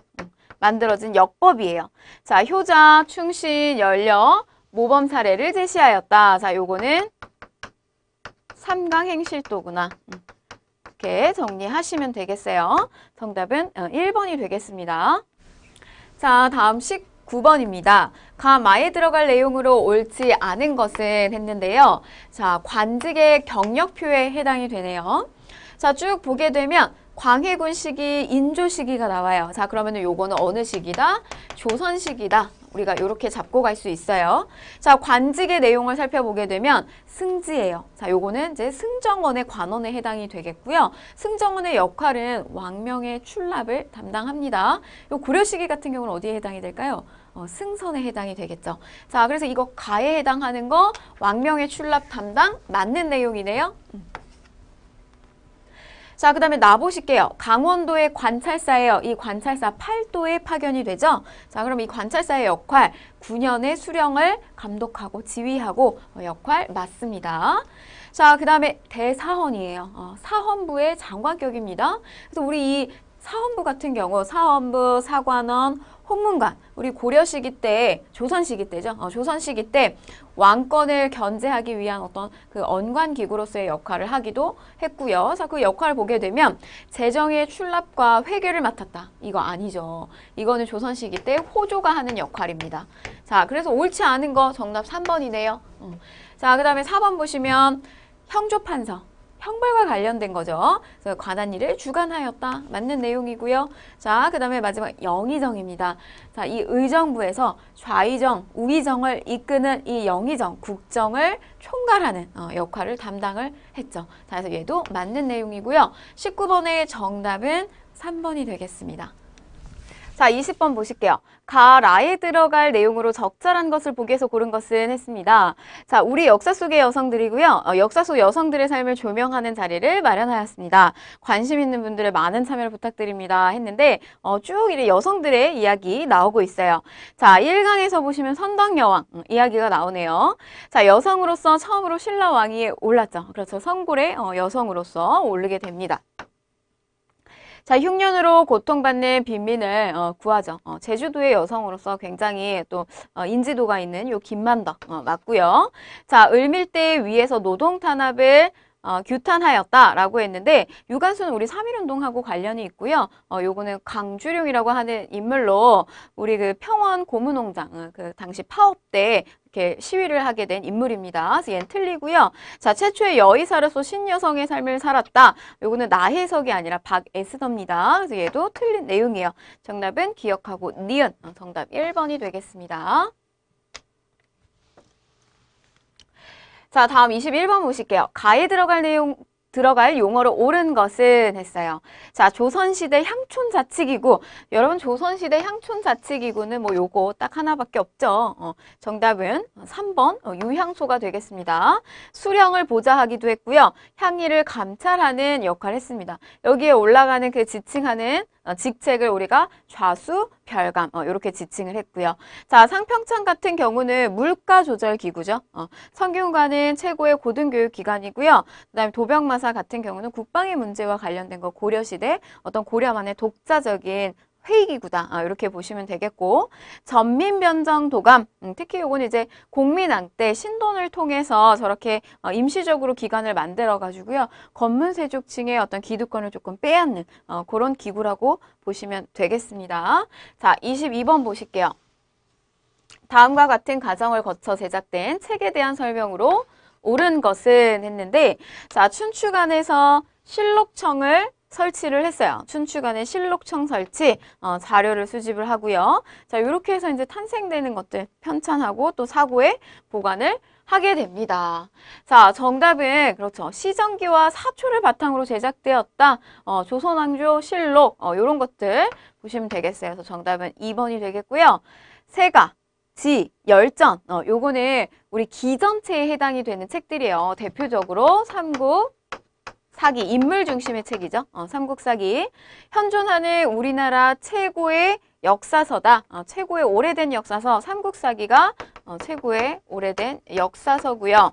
만들어진 역법이에요. 자, 효자, 충신, 연려, 모범 사례를 제시하였다. 자, 요거는 삼강행실도구나. 이렇게 정리하시면 되겠어요. 정답은 1번이 되겠습니다. 자, 다음 19번입니다. 가마에 들어갈 내용으로 옳지 않은 것은 했는데요. 자, 관직의 경력표에 해당이 되네요. 자, 쭉 보게 되면 광해군 시기, 인조 시기가 나와요. 자, 그러면 요거는 어느 시기다? 조선 시기다. 우리가 이렇게 잡고 갈 수 있어요. 자, 관직의 내용을 살펴보게 되면 승지예요. 자, 요거는 이제 승정원의 관원에 해당이 되겠고요. 승정원의 역할은 왕명의 출납을 담당합니다. 요 고려 시기 같은 경우는 어디에 해당이 될까요? 승선에 해당이 되겠죠. 자, 그래서 이거 가에 해당하는 거 왕명의 출납 담당 맞는 내용이네요. 자, 그 다음에 나보실게요. 강원도의 관찰사예요. 이 관찰사 8도에 파견이 되죠. 자, 그럼 이 관찰사의 역할, 9년의 수령을 감독하고 지휘하고 역할 맞습니다. 자, 그 다음에 대사헌이에요. 사헌부의 장관격입니다. 그래서 우리 이 사헌부 같은 경우 사헌부, 사관원, 홍문관, 우리 고려 시기 때, 조선 시기 때죠. 조선 시기 때 왕권을 견제하기 위한 어떤 그 언관 기구로서의 역할을 하기도 했고요. 자, 그 역할을 보게 되면 재정의 출납과 회계를 맡았다. 이거 아니죠. 이거는 조선 시기 때 호조가 하는 역할입니다. 자, 그래서 옳지 않은 거 정답 3번이네요. 자, 그 다음에 4번 보시면 형조판서. 형벌과 관련된 거죠. 그래서 관한 일을 주관하였다. 맞는 내용이고요. 자, 그 다음에 마지막 영의정입니다. 자, 이 의정부에서 좌의정, 우의정을 이끄는 이 영의정, 국정을 총괄하는 역할을 담당을 했죠. 자, 그래서 얘도 맞는 내용이고요. 19번의 정답은 3번이 되겠습니다. 자, 20번 보실게요. 가라에 들어갈 내용으로 적절한 것을 보기에서 고른 것은 했습니다. 자, 우리 역사 속의 여성들이고요. 역사 속 여성들의 삶을 조명하는 자리를 마련하였습니다. 관심 있는 분들의 많은 참여를 부탁드립니다. 했는데 쭉 이렇게 여성들의 이야기 나오고 있어요. 자, 1강에서 보시면 선덕여왕 이야기가 나오네요. 자, 여성으로서 처음으로 신라왕위에 올랐죠. 그렇죠. 성골의 여성으로서 오르게 됩니다. 자, 흉년으로 고통받는 빈민을 구하죠. 제주도의 여성으로서 굉장히 또 인지도가 있는 요 김만덕 맞고요. 자, 을밀대 위에서 노동 탄압을 규탄하였다라고 했는데 유관순은 우리 3.1운동하고 관련이 있고요. 요거는 강주룡이라고 하는 인물로 우리 그 평원 고무농장 그 당시 파업 때 이렇게 시위를 하게 된 인물입니다. 그래서 얘는 틀리고요. 자, 최초의 여의사로서 신여성의 삶을 살았다. 요거는 나혜석이 아니라 박애스더입니다. 그래서 얘도 틀린 내용이에요. 정답은 기억하고 니은 정답 1번이 되겠습니다. 자, 다음 21번 보실게요. 가에 들어갈 용어로 옳은 것은 했어요. 자, 조선시대 향촌자치기구. 여러분, 조선시대 향촌자치기구는 뭐 요거 딱 하나밖에 없죠. 정답은 3번 유향소가 되겠습니다. 수령을 보좌하기도 했고요. 향리를 감찰하는 역할을 했습니다. 여기에 올라가는 그 지칭하는 직책을 우리가 좌수, 별감 이렇게 지칭을 했고요. 자, 상평창 같은 경우는 물가조절기구죠. 성균관은 최고의 고등교육기관이고요. 그다음에 도병마사 같은 경우는 국방의 문제와 관련된 거 고려시대 어떤 고려만의 독자적인 회의기구다. 이렇게 보시면 되겠고 전민변정도감 특히 요건 이제 공민왕 때 신돈을 통해서 저렇게 임시적으로 기관을 만들어 가지고요. 권문세족층의 어떤 기득권을 조금 빼앗는 그런 기구라고 보시면 되겠습니다. 자, 22번 보실게요. 다음과 같은 과정을 거쳐 제작된 책에 대한 설명으로 옳은 것은 했는데 자, 춘추관에서 실록청을 설치를 했어요. 춘추관의 실록청 설치 자료를 수집을 하고요. 자, 이렇게 해서 이제 탄생되는 것들 편찬하고 또 사고에 보관을 하게 됩니다. 자, 정답은 그렇죠. 시정기와 사초를 바탕으로 제작되었다. 조선왕조 실록 이런 것들 보시면 되겠어요. 그래서 정답은 2번이 되겠고요. 세가, 지, 열전 요거는 우리 기전체에 해당이 되는 책들이에요. 대표적으로 삼국 사기, 인물 중심의 책이죠. 삼국사기. 현존하는 우리나라 최고의 역사서다. 최고의 오래된 역사서, 삼국사기가 최고의 오래된 역사서고요.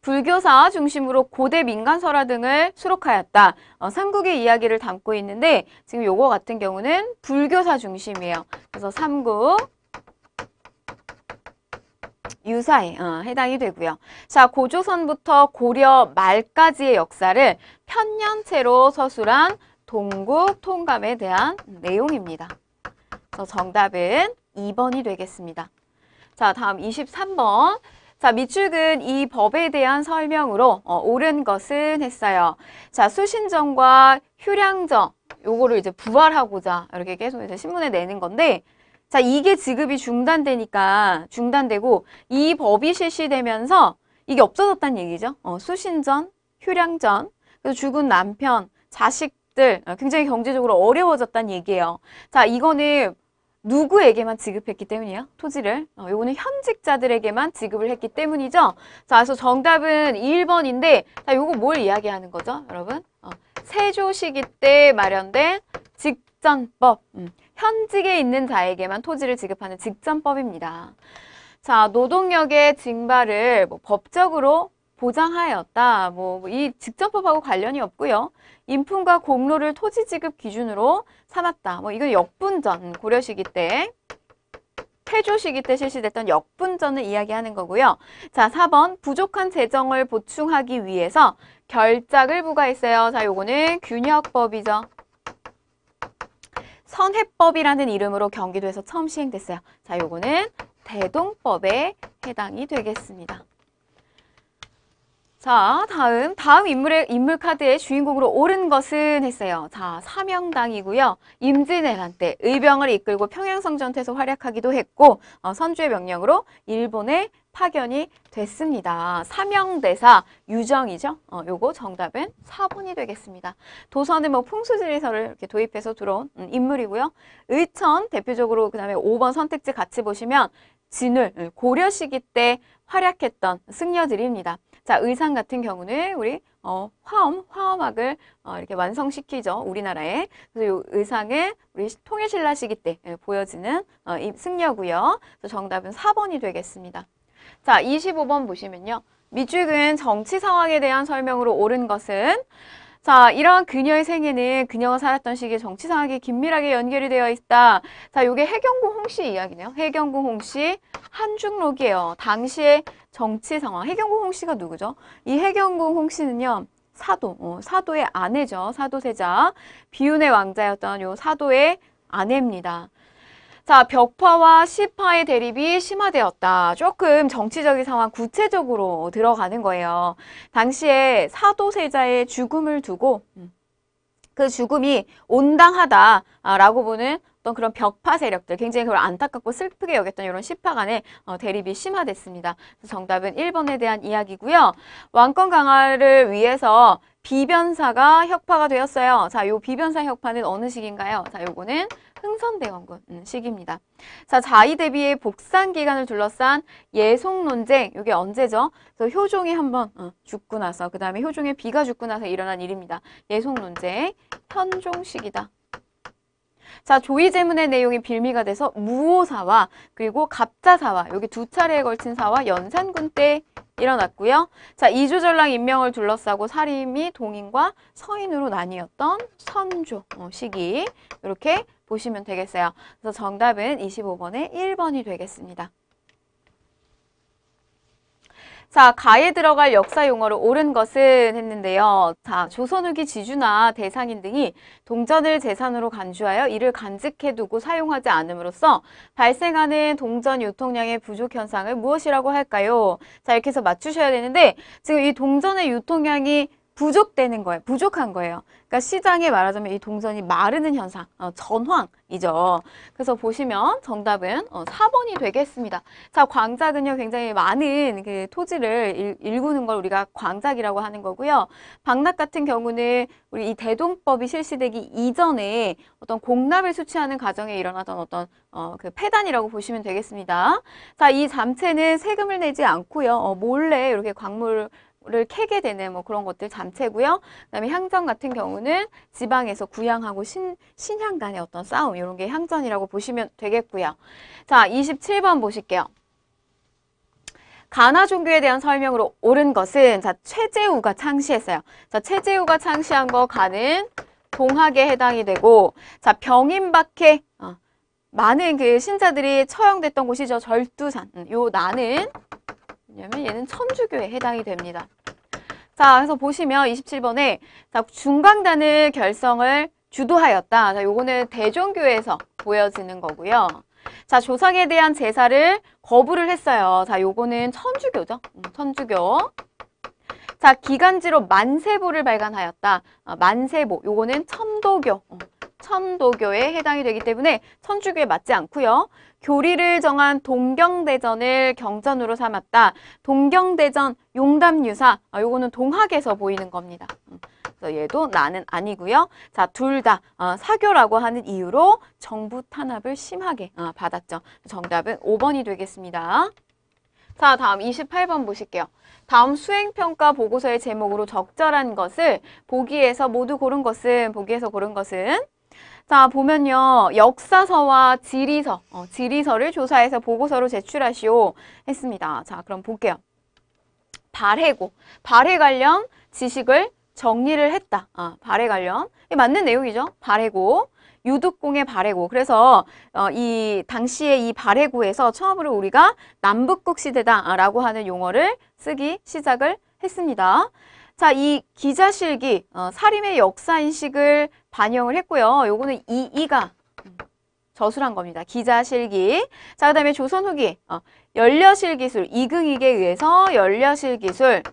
불교사 중심으로 고대 민간설화 등을 수록하였다. 삼국의 이야기를 담고 있는데 지금 요거 같은 경우는 불교사 중심이에요. 그래서 삼국 유사에 해당이 되고요. 자, 고조선부터 고려 말까지의 역사를 편년체로 서술한 동국 통감에 대한 내용입니다. 그래서 정답은 2번이 되겠습니다. 자, 다음 23번. 자, 밑줄근 이 법에 대한 설명으로 옳은 것은 했어요. 자, 수신정과 휴량정 요거를 이제 부활하고자 이렇게 계속 이제 신문에 내는 건데 자, 이게 지급이 중단되고 이 법이 실시되면서 이게 없어졌다는 얘기죠. 수신전, 휴량전, 그래서 죽은 남편, 자식들 굉장히 경제적으로 어려워졌다는 얘기예요. 자, 이거는 누구에게만 지급했기 때문이에요? 토지를. 요거는 현직자들에게만 지급을 했기 때문이죠. 자, 그래서 정답은 1번인데 자, 요거 뭘 이야기하는 거죠, 여러분? 세조 시기 때 마련된 직전법. 현직에 있는 자에게만 토지를 지급하는 직전법입니다. 자, 노동력의 징발을 법적으로 보장하였다. 이 직전법하고 관련이 없고요. 인품과 공로를 토지 지급 기준으로 삼았다. 이건 역분전, 고려 시기 때, 태조 시기 때 실시됐던 역분전을 이야기하는 거고요. 자, 4번 부족한 재정을 보충하기 위해서 결작을 부과했어요. 자, 요거는 균역법이죠. 선해법이라는 이름으로 경기도에서 처음 시행됐어요. 자, 요거는 대동법에 해당이 되겠습니다. 자, 다음 인물 카드의 주인공으로 오른 것은 했어요. 자, 사명당이고요. 임진왜란 때 의병을 이끌고 평양성 전투에서 활약하기도 했고, 선주의 명령으로 일본에 파견이 됐습니다. 사명대사 유정이죠. 요거 정답은 4번이 되겠습니다. 도선은 뭐 풍수지리설을 이렇게 도입해서 들어온 인물이고요. 의천 대표적으로 그다음에 5번 선택지 같이 보시면 진울 고려 시기 때 활약했던 승려들입니다. 자, 의상 같은 경우는 우리 화엄학을 이렇게 완성시키죠. 우리나라에. 그래서 이 의상은 우리 통일신라 시기 때 보여지는 이 승려고요. 그래서 정답은 4번이 되겠습니다. 자, 25번 보시면요. 밑줄근 정치 상황에 대한 설명으로 옳은 것은 자, 이러한 그녀의 생애는 그녀가 살았던 시기의 정치 상황이 긴밀하게 연결이 되어 있다. 자, 요게 해경궁 홍씨 이야기네요. 해경궁 홍씨 한중록이에요. 당시의 정치 상황. 해경궁 홍씨가 누구죠? 이 해경궁 홍씨는요. 사도의 아내죠. 사도세자. 비운의 왕자였던 요 사도의 아내입니다. 자, 벽파와 시파의 대립이 심화되었다. 조금 정치적인 상황 구체적으로 들어가는 거예요. 당시에 사도세자의 죽음을 두고 그 죽음이 온당하다라고 보는 어떤 그런 벽파 세력들, 굉장히 그걸 안타깝고 슬프게 여겼던 이런 시파 간의 대립이 심화됐습니다. 그래서 정답은 1번에 대한 이야기고요. 왕권 강화를 위해서 비변사가 혁파가 되었어요. 자, 요 비변사 혁파는 어느 시기인가요? 자, 요거는 흥선대원군 시기입니다. 자, 자의대비의 복상 기간을 둘러싼 예송 논쟁, 이게 언제죠? 그래서 효종이 한번 죽고 나서, 그 다음에 효종의 비가 죽고 나서 일어난 일입니다. 예송 논쟁, 현종 시기다. 자, 조의제문의 내용이 빌미가 돼서 무오사와 그리고 갑자사와 여기 두 차례에 걸친 사와 연산군 때 일어났고요. 자, 이주전랑 임명을 둘러싸고 사림이 동인과 서인으로 나뉘었던 선조 시기 이렇게 보시면 되겠어요. 그래서 정답은 25번에 1번이 되겠습니다. 자, 가에 들어갈 역사 용어로 옳은 것은 했는데요. 자, 조선 후기 지주나 대상인 등이 동전을 재산으로 간주하여 이를 간직해두고 사용하지 않음으로써 발생하는 동전 유통량의 부족 현상을 무엇이라고 할까요? 자, 이렇게 해서 맞추셔야 되는데 지금 이 동전의 유통량이 부족되는 거예요. 부족한 거예요. 그러니까 시장에 말하자면 이 동전이 마르는 현상, 전황이죠. 그래서 보시면 정답은 4번이 되겠습니다. 자, 광작은요, 굉장히 많은 그 토지를 일구는 걸 우리가 광작이라고 하는 거고요. 방락 같은 경우는 우리 이 대동법이 실시되기 이전에 어떤 공납을 수취하는 과정에 일어나던 어떤 그 폐단이라고 보시면 되겠습니다. 자, 이 잠체는 세금을 내지 않고요. 몰래 이렇게 광물을 캐게 되는 뭐 그런 것들 잠체고요. 그다음에 향전 같은 경우는 지방에서 구향하고 신향 간의 어떤 싸움 이런 게 향전이라고 보시면 되겠고요. 자, 27번 보실게요. 가나 종교에 대한 설명으로 옳은 것은 자, 최재우가 창시했어요. 자, 최재우가 창시한 거 가는 동학에 해당이 되고 자, 병인박해 많은 그 신자들이 처형됐던 곳이죠. 절두산. 요 나는 왜냐면 얘는 천주교에 해당이 됩니다. 자, 그래서 보시면 27번에 자, 중강단을 결성을 주도하였다. 자, 요거는 대종교에서 보여지는 거고요. 자, 조상에 대한 제사를 거부를 했어요. 자, 요거는 천주교죠. 천주교. 자, 기간지로 만세보를 발간하였다. 만세보. 요거는 천도교. 천도교에 해당이 되기 때문에 천주교에 맞지 않고요. 교리를 정한 동경대전을 경전으로 삼았다. 동경대전 용담유사, 요거는 동학에서 보이는 겁니다. 그래서 얘도 나는 아니고요. 자, 둘 다 사교라고 하는 이유로 정부 탄압을 심하게 받았죠. 정답은 5번이 되겠습니다. 자, 다음 28번 보실게요. 다음 수행평가 보고서의 제목으로 적절한 것을 보기에서 모두 고른 것은 자, 보면요. 역사서와 지리서, 지리서를 조사해서 보고서로 제출하시오 했습니다. 자, 그럼 볼게요. 발해고, 발해 관련 지식을 정리를 했다. 발해 관련. 맞는 내용이죠. 발해고, 유득공의 발해고. 그래서 이 당시에 이 발해고에서 처음으로 우리가 남북국 시대다라고 하는 용어를 쓰기 시작을 했습니다. 자, 이 기자실기, 사림의 역사인식을 반영을 했고요. 요거는 이가 저술한 겁니다. 기자실기. 자, 그 다음에 조선 후기, 연려실기술, 이긍익에 의해서 연려실기술.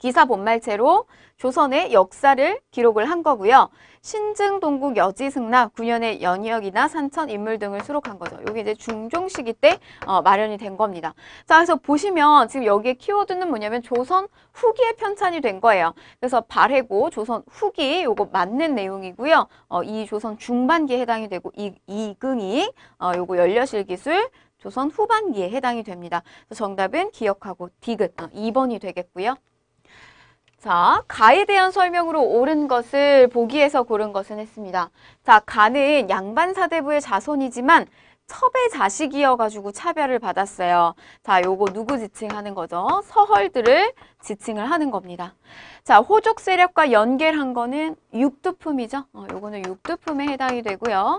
기사 본말체로 조선의 역사를 기록을 한 거고요. 신증, 동국, 여지, 승납, 9년의 연이역이나 산천, 인물 등을 수록한 거죠. 이게 이제 중종 시기 때 마련이 된 겁니다. 자, 그래서 보시면 지금 여기에 키워드는 뭐냐면 조선 후기에 편찬이 된 거예요. 그래서 발해고 조선 후기 요거 맞는 내용이고요. 이 조선 중반기에 해당이 되고 이긍이 요거 연려실기술 조선 후반기에 해당이 됩니다. 그래서 정답은 기억하고 디귿 2번이 되겠고요. 자, 가에 대한 설명으로 옳은 것을 보기에서 고른 것은 했습니다. 자, 가는 양반 사대부의 자손이지만 첩의 자식이어가지고 차별을 받았어요. 자, 요거 누구 지칭하는 거죠? 서헐들을 지칭을 하는 겁니다. 자, 호족 세력과 연결한 거는 육두품이죠. 요거는 육두품에 해당이 되고요.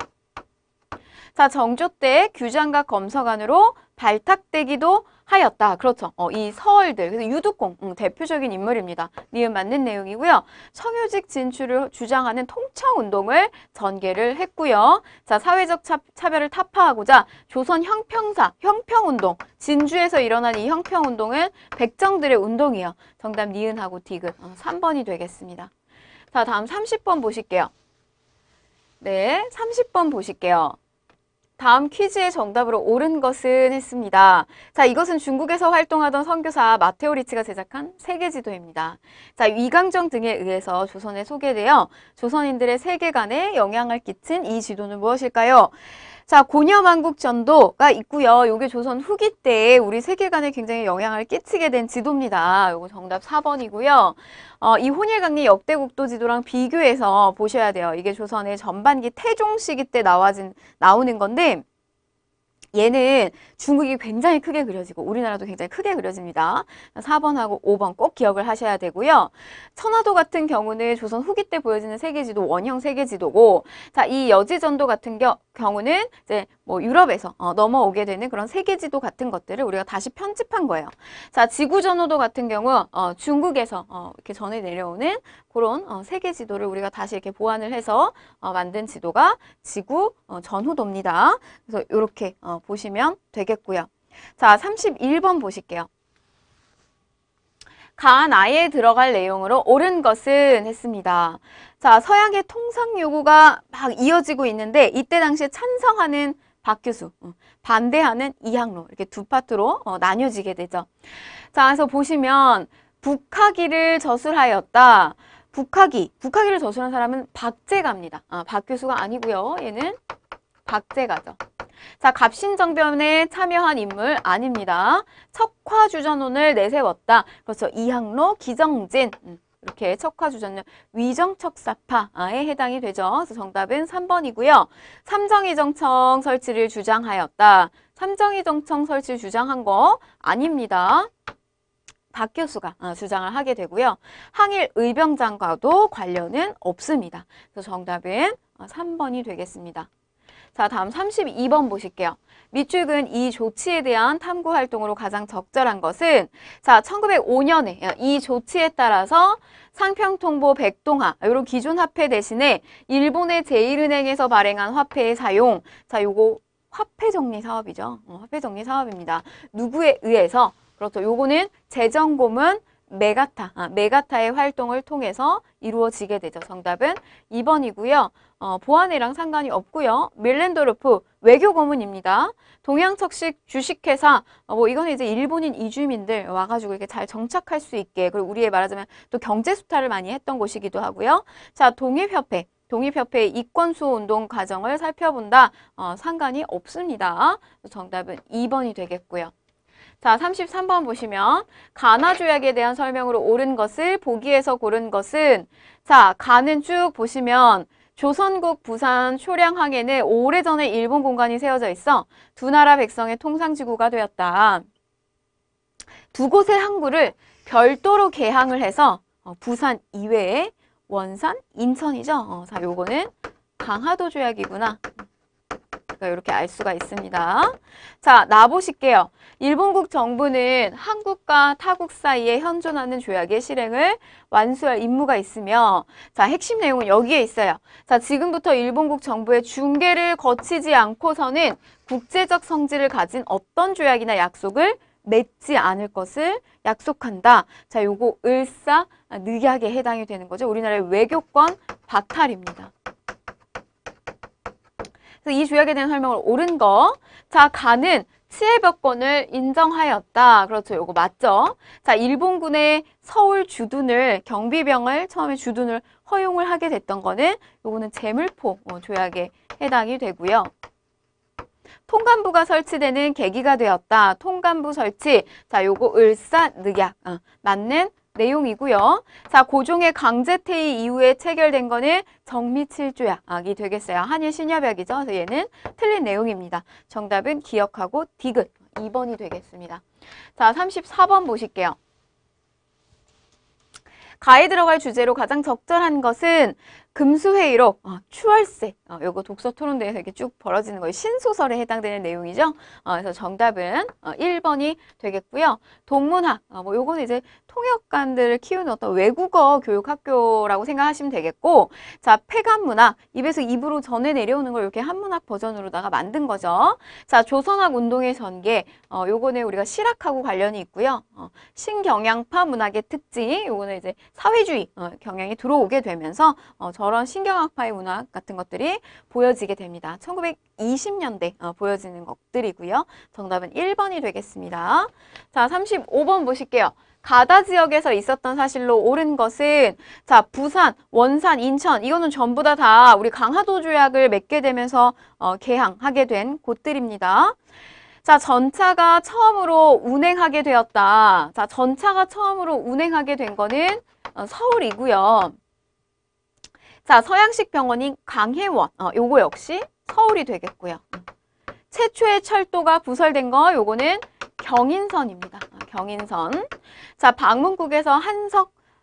자, 정조 때 규장과 검서관으로 발탁되기도 하였다. 그렇죠. 이 서얼들, 그래서 유두공 대표적인 인물입니다. 니은 맞는 내용이고요. 청유직 진출을 주장하는 통청운동을 전개를 했고요. 자, 사회적 차별을 타파하고자 조선 형평운동, 진주에서 일어난 이 형평운동은 백정들의 운동이에요. 정답 니은하고 디귿 3번이 되겠습니다. 자, 다음 30번 보실게요. 네, 30번 보실게요. 다음 퀴즈의 정답으로 옳은 것은 했습니다. 자, 이것은 중국에서 활동하던 선교사 마테오 리치가 제작한 세계지도입니다. 자, 위강정 등에 의해서 조선에 소개되어 조선인들의 세계관에 영향을 끼친 이 지도는 무엇일까요? 자, 고려만국 전도가 있고요. 요게 조선 후기 때 우리 세계관에 굉장히 영향을 끼치게 된 지도입니다. 요거 정답 4번이고요. 이 혼일강리 역대국도 지도랑 비교해서 보셔야 돼요. 이게 조선의 전반기 태종 시기 때 나오는 건데 얘는 중국이 굉장히 크게 그려지고 우리나라도 굉장히 크게 그려집니다. 4번하고 5번 꼭 기억을 하셔야 되고요. 천화도 같은 경우는 조선 후기 때 보여지는 세계지도 원형 세계지도고, 자, 이 여지전도 같은 경우는 이제 뭐 유럽에서 넘어오게 되는 그런 세계지도 같은 것들을 우리가 다시 편집한 거예요. 자, 지구전후도 같은 경우 중국에서 이렇게 전해 내려오는 그런 세계지도를 우리가 다시 이렇게 보완을 해서 만든 지도가 지구 전후도입니다. 그래서 이렇게 보시면 되겠고요. 자, 31번 보실게요. 가나에 들어갈 내용으로 옳은 것은 했습니다. 자, 서양의 통상 요구가 막 이어지고 있는데 이때 당시에 찬성하는 박규수, 반대하는 이항로 이렇게 두 파트로 나뉘어지게 되죠. 자, 그래서 보시면 북하기를 저술하였다. 북하기를 저술한 사람은 박제가입니다. 박규수가 아니고요. 얘는 박제가죠. 자, 갑신정변에 참여한 인물 아닙니다. 척화주전론을 내세웠다. 그렇죠. 이항로, 기정진 이렇게 척화주전론 위정척사파에 해당이 되죠. 그래서 정답은 3번이고요. 삼정이정청 설치를 주장하였다. 삼정이정청 설치 주장한 거 아닙니다. 박교수가 주장을 하게 되고요. 항일 의병장과도 관련은 없습니다. 그래서 정답은 3번이 되겠습니다. 자, 다음 32번 보실게요. 밑줄근 이 조치에 대한 탐구 활동으로 가장 적절한 것은, 자, 1905년에 이 조치에 따라서 상평통보 백동화, 이런 기존 화폐 대신에 일본의 제1은행에서 발행한 화폐의 사용, 자, 요거 화폐 정리 사업이죠. 화폐 정리 사업입니다. 누구에 의해서? 그렇죠. 요거는 재정고문 메가타의 활동을 통해서 이루어지게 되죠. 정답은 2번이고요. 보안이랑 상관이 없고요. 밀렌도르프 외교 고문입니다. 동양척식 주식회사, 뭐 이거는 이제 일본인 이주민들 와가지고 이렇게 잘 정착할 수 있게, 그리고 우리의 말하자면 또 경제 수탈을 많이 했던 곳이기도 하고요. 자, 독립협회의 이권수호 운동 과정을 살펴본다. 상관이 없습니다. 정답은 2번이 되겠고요. 자, 33번 보시면 가나 조약에 대한 설명으로 옳은 것을 보기에서 고른 것은, 자, 가는 쭉 보시면 조선국 부산 초량항에는 오래전에 일본 공간이 세워져 있어 두 나라 백성의 통상지구가 되었다. 두 곳의 항구를 별도로 개항을 해서 부산 이외에 원산, 인천이죠. 자, 요거는 강화도 조약이구나. 이렇게 알 수가 있습니다. 자, 놔보실게요. 일본국 정부는 한국과 타국 사이에 현존하는 조약의 실행을 완수할 임무가 있으며, 자, 핵심 내용은 여기에 있어요. 자, 지금부터 일본국 정부의 중개를 거치지 않고서는 국제적 성질을 가진 어떤 조약이나 약속을 맺지 않을 것을 약속한다. 자, 요거 을사늑약에 해당이 되는 거죠. 우리나라의 외교권 박탈입니다. 그래서 이 조약에 대한 설명을 옳은 거. 자, 가는 치해벽권을 인정하였다. 그렇죠. 요거 맞죠? 자, 일본군의 서울 주둔을, 경비병을 처음에 주둔을 허용을 하게 됐던 거는 요거는 제물포 조약에 해당이 되고요. 통간부가 설치되는 계기가 되었다. 통간부 설치. 자, 요거 을사늑약. 맞는 내용이고요. 자, 고종의 강제퇴위 이후에 체결된 거는 정미칠조약이 되겠어요. 한일 신협약이죠. 그래서 얘는 틀린 내용입니다. 정답은 기억하고 디귿 2번이 되겠습니다. 자, 34번 보실게요. 가에 들어갈 주제로 가장 적절한 것은 금수회의록, 추월세, 요거 독서 토론대에서 이렇게 쭉 벌어지는 거예요. 신소설에 해당되는 내용이죠. 그래서 정답은 1번이 되겠고요. 동문학, 뭐 요거는 이제 통역관들을 키우는 어떤 외국어 교육 학교라고 생각하시면 되겠고, 자, 폐간문학, 입에서 입으로 전해 내려오는 걸 이렇게 한문학 버전으로다가 만든 거죠. 자, 조선학 운동의 전개, 요거는 우리가 실학하고 관련이 있고요. 신경향파 문학의 특징, 요거는 이제 사회주의 경향이 들어오게 되면서 저런 신경학파의 문학 같은 것들이 보여지게 됩니다. 1920년대 보여지는 것들이고요. 정답은 1번이 되겠습니다. 자, 35번 보실게요. 가다 지역에서 있었던 사실로 옳은 것은 자, 부산, 원산, 인천 이거는 전부 다 우리 강화도 조약을 맺게 되면서 개항하게 된 곳들입니다. 자, 전차가 처음으로 운행하게 되었다. 자, 전차가 처음으로 운행하게 된 거는 서울이고요. 자, 서양식 병원인 강혜원, 요거 역시 서울이 되겠고요. 최초의 철도가 부설된 거, 요거는 경인선입니다. 경인선. 자, 방문국에서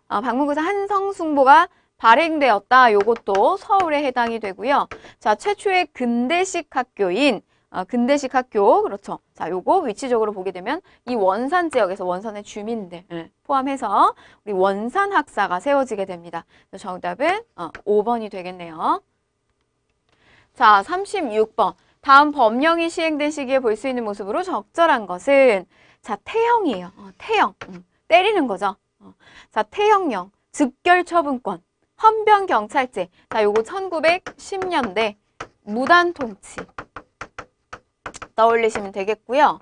한성숭보가 발행되었다. 요것도 서울에 해당이 되고요. 자, 최초의 근대식 학교인 근대식 학교, 그렇죠. 자, 요거 위치적으로 보게 되면 이 원산 지역에서 원산의 주민들 포함해서 우리 원산 학사가 세워지게 됩니다. 정답은 5번이 되겠네요. 자, 36번. 다음 법령이 시행된 시기에 볼 수 있는 모습으로 적절한 것은 자, 태형이에요. 태형. 때리는 거죠. 자, 태형령, 즉결처분권, 헌병경찰제. 자, 요거 1910년대 무단통치. 떠올리시면 되겠고요.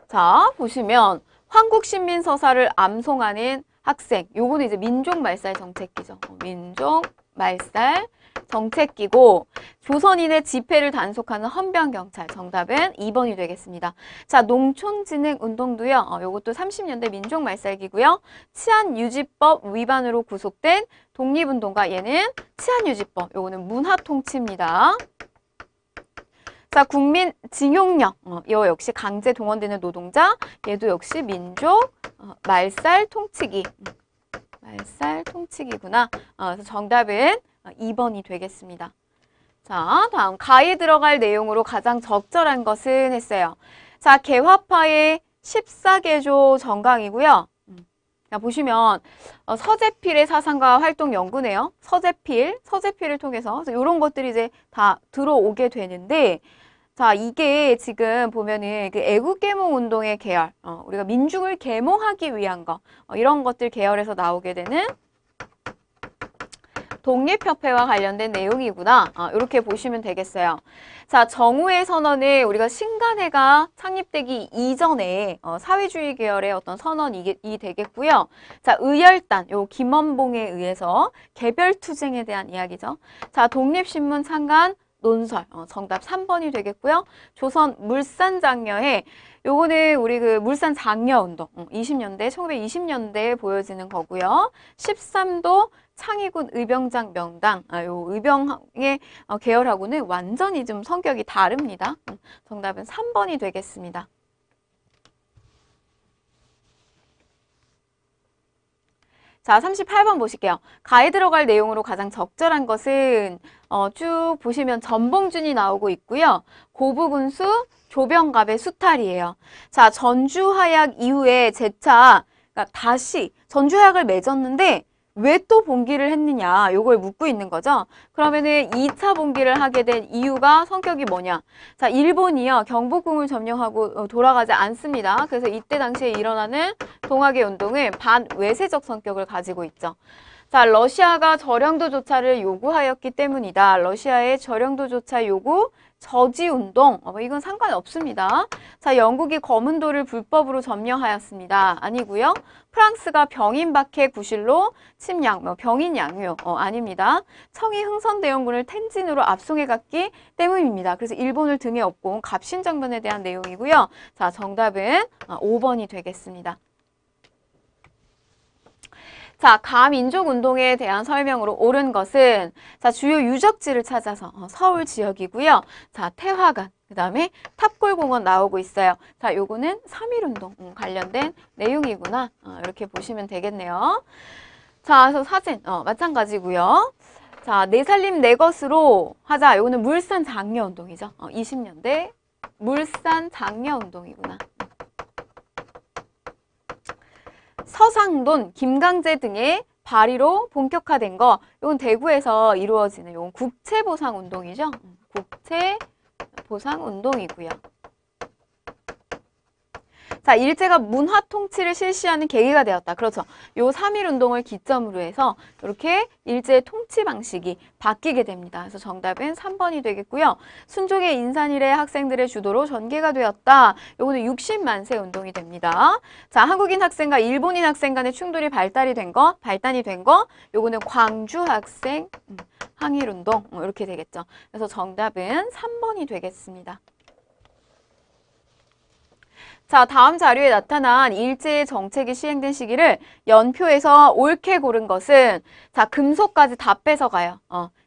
자, 보시면 황국신민서사를 암송하는 학생. 요거는 이제 민족말살 정책기죠. 민족말살 정책기고 조선인의 집회를 단속하는 헌병경찰. 정답은 2번이 되겠습니다. 자, 농촌진흥운동도요. 요것도 30년대 민족말살기고요. 치안유지법 위반으로 구속된 독립운동가. 얘는 치안유지법. 요거는 문화통치입니다. 자, 국민징용령, 이거 역시 강제 동원되는 노동자, 얘도 역시 민족 말살 통치기, 말살 통치기구나. 그래서 정답은 2번이 되겠습니다. 자, 다음 가에 들어갈 내용으로 가장 적절한 것은 했어요. 자, 개화파의 14개조 정강이고요. 자, 보시면 서재필의 사상과 활동 연구네요. 서재필을 통해서 이런 것들이 이제 다 들어오게 되는데, 자, 이게 지금 보면은 그 애국계몽 운동의 계열, 우리가 민중을 계몽하기 위한 거, 이런 것들 계열에서 나오게 되는 독립협회와 관련된 내용이구나. 이렇게 보시면 되겠어요. 자, 정우회 선언은 우리가 신간회가 창립되기 이전에 사회주의 계열의 어떤 선언이 되겠고요. 자, 의열단, 요 김원봉에 의해서 개별투쟁에 대한 이야기죠. 자, 독립신문 창간 논설, 정답 3번이 되겠고요. 조선 물산장려회, 요거는 우리 그 물산장려운동, 1920년대에 보여지는 거고요. 13도 창의군 의병장 명당, 요 의병의 계열하고는 완전히 좀 성격이 다릅니다. 정답은 3번이 되겠습니다. 자, 38번 보실게요. 가에 들어갈 내용으로 가장 적절한 것은 쭉 보시면 전봉준이 나오고 있고요. 고부군수 조병갑의 수탈이에요. 자, 전주하약 이후에 재차 그러니까 다시 전주하약을 맺었는데 왜 또 봉기를 했느냐 요걸 묻고 있는 거죠. 그러면은 2차 봉기를 하게 된 이유가 성격이 뭐냐. 자, 일본이요 경복궁을 점령하고 돌아가지 않습니다. 그래서 이때 당시에 일어나는 동학의 운동은 반외세적 성격을 가지고 있죠. 자, 러시아가 저령도 조차를 요구하였기 때문이다. 러시아의 저령도 조차 요구 저지운동, 이건 상관없습니다. 자, 영국이 검은도를 불법으로 점령하였습니다. 아니고요. 프랑스가 병인박해 구실로 침략, 병인 양유, 아닙니다. 청이 흥선대원군을 텐진으로 압송해갔기 때문입니다. 그래서 일본을 등에 업고 온 갑신정변에 대한 내용이고요. 자, 정답은 5번이 되겠습니다. 자, 가민족운동에 대한 설명으로 옳은 것은 자, 주요 유적지를 찾아서 서울 지역이고요. 자, 태화관, 그 다음에 탑골공원 나오고 있어요. 자, 요거는 3.1운동 관련된 내용이구나. 이렇게 보시면 되겠네요. 자, 그래서 사진 마찬가지고요. 자, 내 살림 내 것으로 하자. 요거는 물산 장려운동이죠. 20년대 물산 장려운동이구나. 서상돈, 김강재 등의 발의로 본격화된 거, 이건 대구에서 이루어지는 이건 국채보상운동이죠. 국채보상운동이고요. 자, 일제가 문화 통치를 실시하는 계기가 되었다. 그렇죠. 요 3.1운동을 기점으로 해서 이렇게 일제의 통치 방식이 바뀌게 됩니다. 그래서 정답은 3번이 되겠고요. 순종의 인산일의 학생들의 주도로 전개가 되었다. 요거는 60만세 운동이 됩니다. 자, 한국인 학생과 일본인 학생 간의 충돌이 발단이 된 거, 요거는 광주 학생 항일운동 이렇게 되겠죠. 그래서 정답은 3번이 되겠습니다. 자, 다음 자료에 나타난 일제의 정책이 시행된 시기를 연표에서 옳게 고른 것은 자, 금속까지 다 뺏어가요.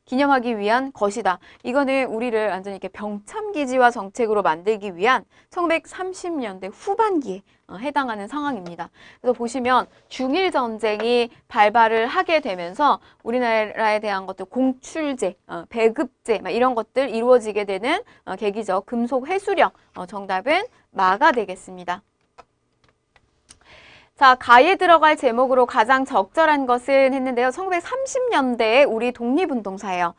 기념하기 위한 것이다. 이거는 우리를 완전히 이렇게 병참기지화 정책으로 만들기 위한 1930년대 후반기에 해당하는 상황입니다. 그래서 보시면 중일전쟁이 발발을 하게 되면서 우리나라에 대한 것들 공출제, 배급제 이런 것들 이루어지게 되는 계기죠. 금속 회수령 정답은 마가 되겠습니다. 자, 가에 들어갈 제목으로 가장 적절한 것은 했는데요. 1930년대 우리 독립운동사예요.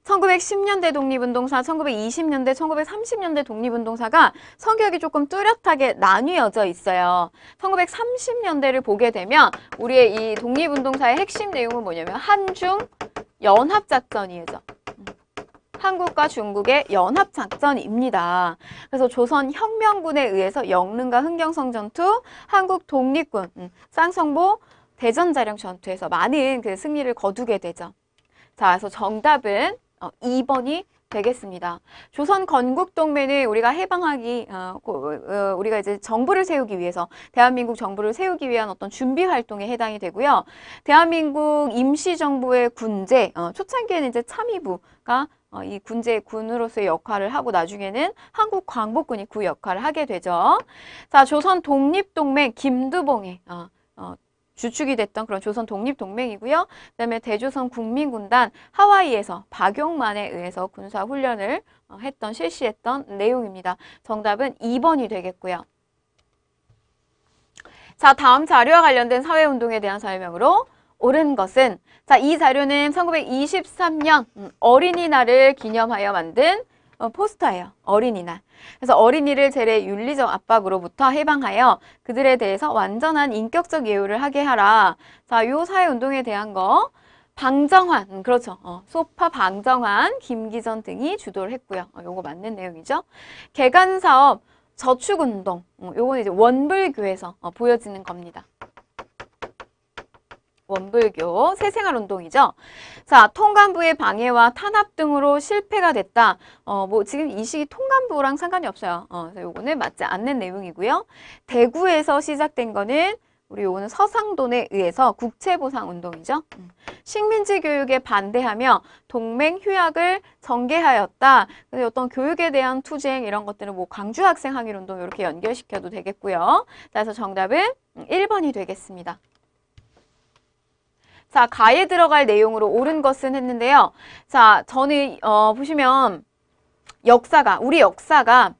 1910년대 독립운동사, 1920년대, 1930년대 독립운동사가 성격이 조금 뚜렷하게 나뉘어져 있어요. 1930년대를 보게 되면 우리의 이 독립운동사의 핵심 내용은 뭐냐면 한중 연합작전이죠. 한국과 중국의 연합작전입니다. 그래서 조선혁명군에 의해서 영릉과 흥경성 전투, 한국 독립군, 쌍성보 대전자령 전투에서 많은 그 승리를 거두게 되죠. 자, 그래서 정답은 2번이 되겠습니다. 조선 건국동맹을 우리가 해방하기, 우리가 이제 정부를 세우기 위해서, 대한민국 정부를 세우기 위한 어떤 준비 활동에 해당이 되고요. 대한민국 임시정부의 군제, 초창기에는 이제 참의부가 이 군으로서의 역할을 하고 나중에는 한국광복군이 그 역할을 하게 되죠. 자, 조선 독립동맹 김두봉의 주축이 됐던 그런 조선 독립동맹이고요. 그다음에 대조선 국민군단 하와이에서 박용만에 의해서 군사훈련을 실시했던 내용입니다. 정답은 2번이 되겠고요. 자, 다음 자료와 관련된 사회운동에 대한 설명으로 옳은 것은 자, 이 자료는 1923년 어린이날을 기념하여 만든 포스터예요. 어린이날. 그래서 어린이를 재래 윤리적 압박으로부터 해방하여 그들에 대해서 완전한 인격적 예우를 하게 하라. 자, 요 사회운동에 대한 거 방정환, 그렇죠. 소파 방정환, 김기전 등이 주도를 했고요. 요거 맞는 내용이죠. 개간사업, 저축운동, 요거는 이제 원불교에서 보여지는 겁니다. 원불교, 새생활운동이죠. 자, 통간부의 방해와 탄압 등으로 실패가 됐다. 뭐 지금 이 시기 통간부랑 상관이 없어요. 그래서 요거는 맞지 않는 내용이고요. 대구에서 시작된 거는 우리 요거는 서상돈에 의해서 국채보상운동이죠. 식민지 교육에 반대하며 동맹 휴약을 전개하였다. 그래서 어떤 교육에 대한 투쟁 이런 것들은 뭐 광주 학생 항일운동 이렇게 연결시켜도 되겠고요. 그래서 정답은 1번이 되겠습니다. 자, 가에 들어갈 내용으로 옳은 것은 했는데요. 자, 저는 보시면 우리 역사가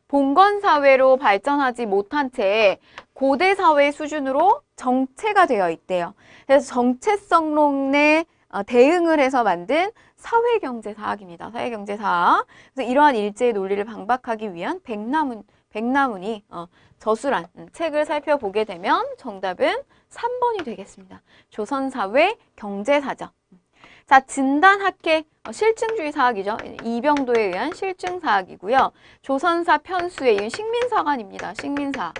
봉건사회로 발전하지 못한 채 고대 사회 수준으로 정체가 되어 있대요. 그래서 정체성론에 대응을 해서 만든 사회경제사학입니다. 사회경제사학. 그래서 이러한 일제의 논리를 방박하기 위한 백나문이 저술한 책을 살펴보게 되면 정답은 3번이 되겠습니다. 조선사회 경제사죠. 자, 진단학회 실증주의 사학이죠. 이병도에 의한 실증사학이고요. 조선사 편수에 의한 식민사관입니다. 식민사학.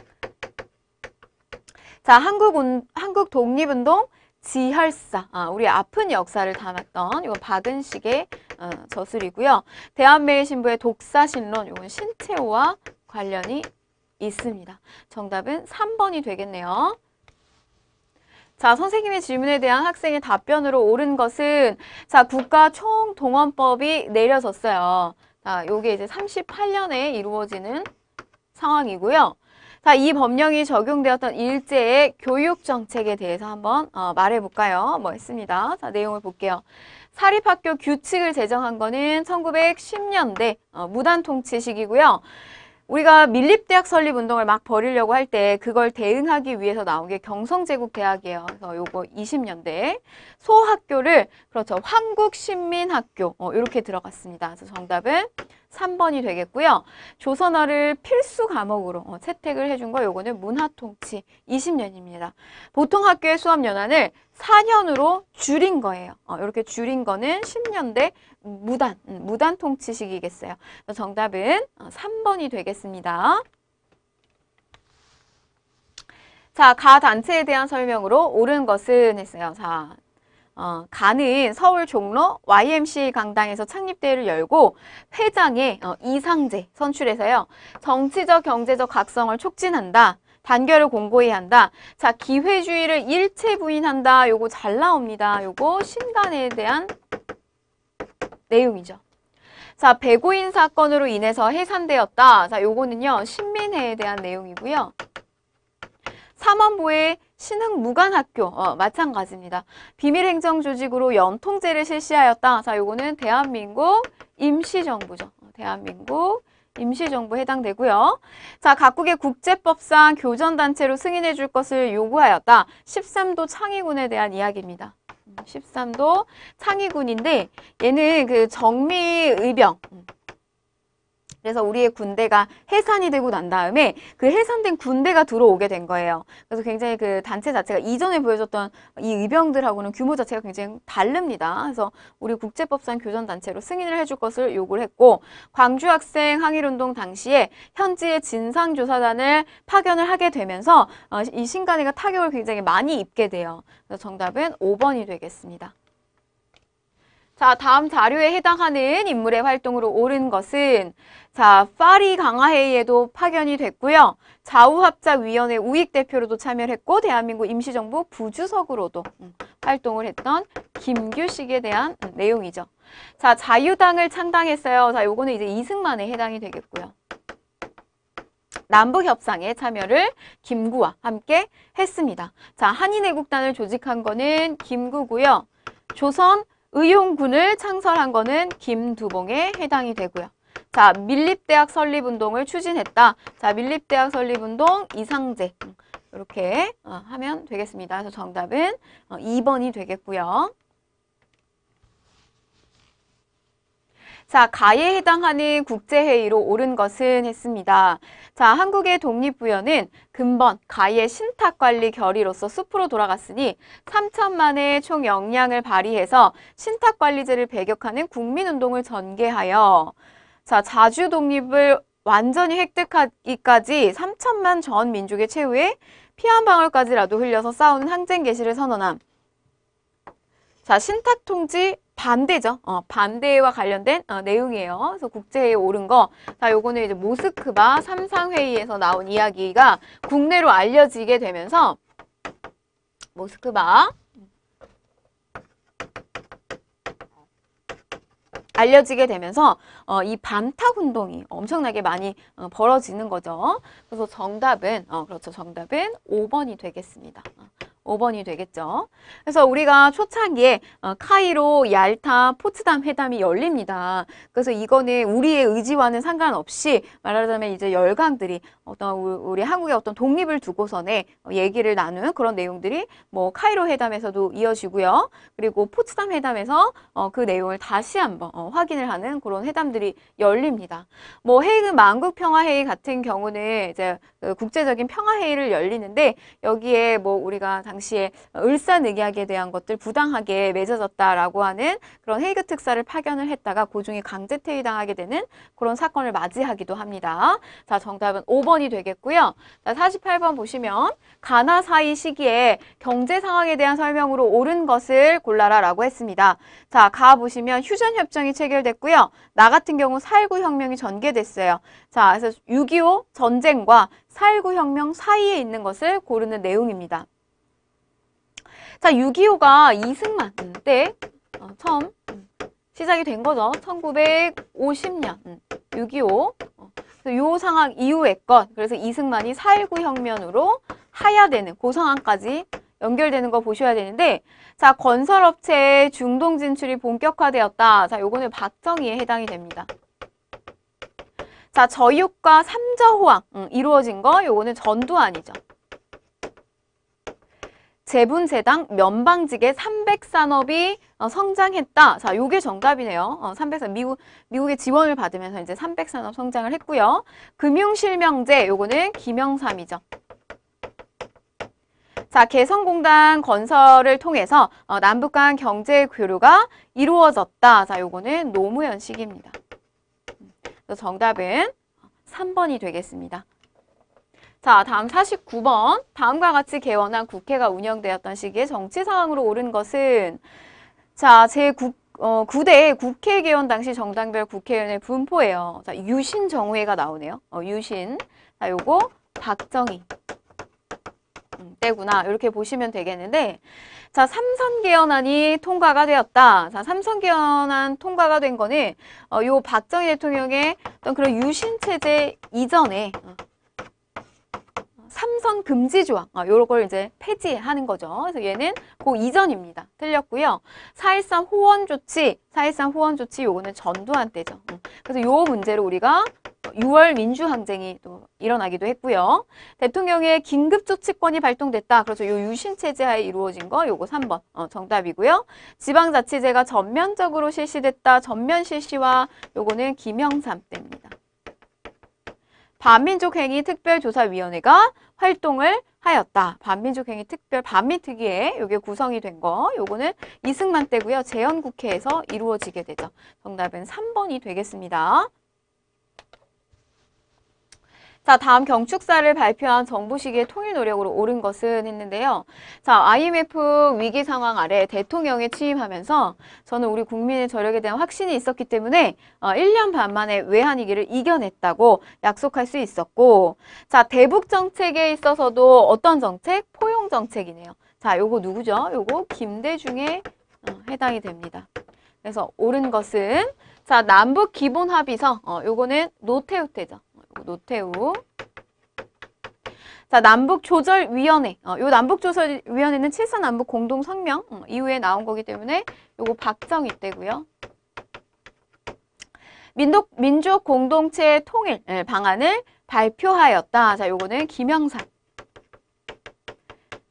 자, 한국 독립운동 지혈사, 우리 아픈 역사를 담았던 이건 박은식의 저술이고요. 대한매일신부의 독사신론, 이건 신채호와 관련이 있습니다. 정답은 3번이 되겠네요. 자, 선생님의 질문에 대한 학생의 답변으로 옳은 것은 자, 국가총동원법이 내려졌어요. 자, 요게 이제 38년에 이루어지는 상황이고요. 자, 이 법령이 적용되었던 일제의 교육 정책에 대해서 한번 말해볼까요? 뭐 했습니다. 자, 내용을 볼게요. 사립학교 규칙을 제정한 거는 1910년대 무단통치 시기고요. 우리가 밀립대학 설립운동을 막 벌이려고 할 때 그걸 대응하기 위해서 나온 게 경성제국대학이에요. 그래서 요거 20년대 소학교를 그렇죠. 한국신민학교 이렇게 들어갔습니다. 그래서 정답은 3번이 되겠고요. 조선어를 필수 과목으로 채택을 해준 거 요거는 문화통치 20년입니다. 보통 학교의 수업연한을 4년으로 줄인 거예요. 이렇게 줄인 거는 10년대 무단 통치식이겠어요. 정답은 3번이 되겠습니다. 자, 가 단체에 대한 설명으로 옳은 것은 했어요. 자, 가는 서울 종로 YMCA 강당에서 창립대회를 열고 회장에 이상재 선출해서요. 정치적, 경제적 각성을 촉진한다. 단결을 공고히 한다. 자, 기회주의를 일체 부인한다. 요거 잘 나옵니다. 요거 신간에 대한 내용이죠. 자, 배고인 사건으로 인해서 해산되었다. 자, 요거는요. 신민회에 대한 내용이고요. 삼원보의 신흥무관학교 마찬가지입니다. 비밀행정조직으로 연통제를 실시하였다. 자, 요거는 대한민국 임시정부죠. 대한민국 임시정부 해당되고요. 자, 각국의 국제법상 교전단체로 승인해 줄 것을 요구하였다. 13도 창의군에 대한 이야기입니다. 13도 창의군인데 얘는 그 정미의병. 그래서 우리의 군대가 해산이 되고 난 다음에 그 해산된 군대가 들어오게 된 거예요. 그래서 굉장히 그 단체 자체가 이전에 보여줬던 이 의병들하고는 규모 자체가 굉장히 다릅니다. 그래서 우리 국제법상 교전단체로 승인을 해줄 것을 요구를 했고 광주학생 항일운동 당시에 현지의 진상조사단을 파견을 하게 되면서 이 신간이가 타격을 굉장히 많이 입게 돼요. 그래서 정답은 5번이 되겠습니다. 자, 다음 자료에 해당하는 인물의 활동으로 옳은 것은 자, 파리 강화회의에도 파견이 됐고요. 좌우합작위원회 우익대표로도 참여를 했고 대한민국 임시정부 부주석으로도 활동을 했던 김규식에 대한 내용이죠. 자, 자유당을 창당했어요. 자, 요거는 이제 이승만에 해당이 되겠고요. 남북협상에 참여를 김구와 함께 했습니다. 자, 한인애국단을 조직한 거는 김구고요. 조선 의용군을 창설한 거는 김두봉에 해당이 되고요. 자, 밀립대학 설립운동을 추진했다. 자, 밀립대학 설립운동 이상재. 이렇게 하면 되겠습니다. 그래서 정답은 2번이 되겠고요. 자, 가에 해당하는 국제회의로 옳은 것은 했습니다. 자, 한국의 독립부여는 근본 가의 신탁관리 결의로서 숲으로 돌아갔으니 3천만의 총 역량을 발휘해서 신탁관리제를 배격하는 국민운동을 전개하여 자, 자주 독립을 완전히 획득하기까지 3천만 전 민족의 최후에 피 한 방울까지라도 흘려서 싸우는 항쟁 개시를 선언함. 자, 신탁통지 반대죠. 반대와 관련된 내용이에요. 그래서 국제회의에 옳은 거. 자, 요거는 이제 모스크바 3상회의에서 나온 이야기가 국내로 알려지게 되면서 모스크바 알려지게 되면서 이 반탁 운동이 엄청나게 많이 벌어지는 거죠. 그래서 정답은 그렇죠. 정답은 5번이 되겠습니다. 5번이 되겠죠. 그래서 우리가 초창기에 카이로, 얄타, 포츠담 회담이 열립니다. 그래서 이거는 우리의 의지와는 상관없이 말하자면 이제 열강들이 어떤 우리 한국의 어떤 독립을 두고선에 얘기를 나눈 그런 내용들이 뭐 카이로 회담에서도 이어지고요. 그리고 포츠담 회담에서 그 내용을 다시 한번 확인을 하는 그런 회담들이 열립니다. 뭐 헤이그 만국평화회의 같은 경우는 이제 국제적인 평화회의를 열리는데 여기에 뭐 우리가 당시에 을사늑약에 대한 것들 부당하게 맺어졌다라고 하는 그런 헤이그 특사를 파견을 했다가 고중이 강제 퇴위당하게 되는 그런 사건을 맞이하기도 합니다. 자, 정답은 5번이 되겠고요. 자, 48번 보시면 가나 사이 시기에 경제 상황에 대한 설명으로 옳은 것을 골라라 라고 했습니다. 자, 가 보시면 휴전협정이 체결됐고요. 나 같은 경우 4.19 혁명이 전개됐어요. 자, 그래서 6.25 전쟁과 4.19 혁명 사이에 있는 것을 고르는 내용입니다. 자, 6.25가 이승만 때 처음 시작이 된 거죠. 1950년 6.25 요 상황 이후의 것. 그래서 이승만이 4.19 혁명으로 하야되는 그 상황까지 연결되는 거 보셔야 되는데 자, 건설업체의 중동 진출이 본격화되었다. 자, 요거는 박정희에 해당이 됩니다. 자, 저육과 삼저호황 이루어진 거 요거는 전두환이죠. 재분제당 면방직의 300산업이 성장했다. 자, 요게 정답이네요. 300산업 미국의 지원을 받으면서 이제 300산업 성장을 했고요. 금융실명제 요거는 김영삼이죠. 자, 개성공단 건설을 통해서 남북 간 경제 교류가 이루어졌다. 자, 요거는 노무현 시기입니다. 그래서 정답은 3번이 되겠습니다. 자, 다음 49번. 다음과 같이 개원한 국회가 운영되었던 시기에 정치 상황으로 옳은 것은 자, 제9대 국회 개원 당시 정당별 국회의원의 분포예요. 자, 유신 정우회가 나오네요. 유신. 자, 요거 박정희 때구나. 이렇게 보시면 되겠는데 자, 삼선 개헌안이 통과가 되었다. 자, 삼선 개헌안 통과가 된 거는 요 박정희 대통령의 어떤 그런 유신 체제 이전에 삼선 금지 조항, 요런 걸 이제 폐지하는 거죠. 그래서 얘는 그 이전입니다. 틀렸고요. 4.13 호원 조치, 4.13 호원 조치 요거는 전두환 때죠. 그래서 요 문제로 우리가 6월 민주항쟁이 또 일어나기도 했고요. 대통령의 긴급조치권이 발동됐다. 그렇죠. 요 유신체제 하에 이루어진 거 요거 3번 정답이고요. 지방자치제가 전면적으로 실시됐다. 전면 실시와 요거는 김영삼 때입니다. 반민족행위특별조사위원회가 활동을 하였다. 반민족행위 반민특위에 요게 구성이 된 거 요거는 이승만 때고요. 재헌국회에서 이루어지게 되죠. 정답은 3번이 되겠습니다. 자, 다음 경축사를 발표한 정부 시기의 통일 노력으로 옳은 것은 했는데요. 자, IMF 위기 상황 아래 대통령에 취임하면서 저는 우리 국민의 저력에 대한 확신이 있었기 때문에 1년 반 만에 외환위기를 이겨냈다고 약속할 수 있었고 자, 대북 정책에 있어서도 어떤 정책? 포용 정책이네요. 자, 요거 누구죠? 요거 김대중에 해당이 됩니다. 그래서 옳은 것은 자, 남북 기본 합의서 요거는 노태우 때죠. 노태우. 자, 남북조절위원회. 요 남북조절위원회는 7.4 남북 공동성명 이후에 나온 거기 때문에 요거 박정희 때고요. 민족 공동체 통일 방안을 발표하였다. 자, 요거는 김영삼.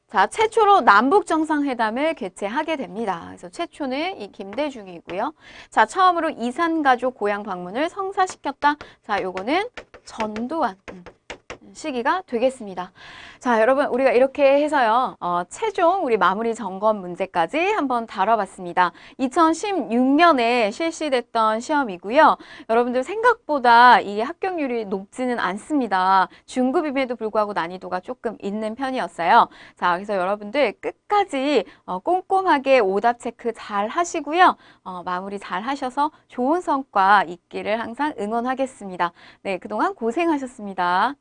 자, 최초로 남북정상회담을 개최하게 됩니다. 그래서 최초는 이 김대중이고요. 자, 처음으로 이산가족 고향 방문을 성사시켰다. 자, 요거는 전두환 시기가 되겠습니다. 자, 여러분 우리가 이렇게 해서요. 최종 우리 마무리 점검 문제까지 한번 다뤄봤습니다. 2016년에 실시됐던 시험이고요. 여러분들 생각보다 이 합격률이 높지는 않습니다. 중급임에도 불구하고 난이도가 조금 있는 편이었어요. 자, 그래서 여러분들 끝까지 꼼꼼하게 오답 체크 잘 하시고요. 마무리 잘 하셔서 좋은 성과 있기를 항상 응원하겠습니다. 네, 그동안 고생하셨습니다.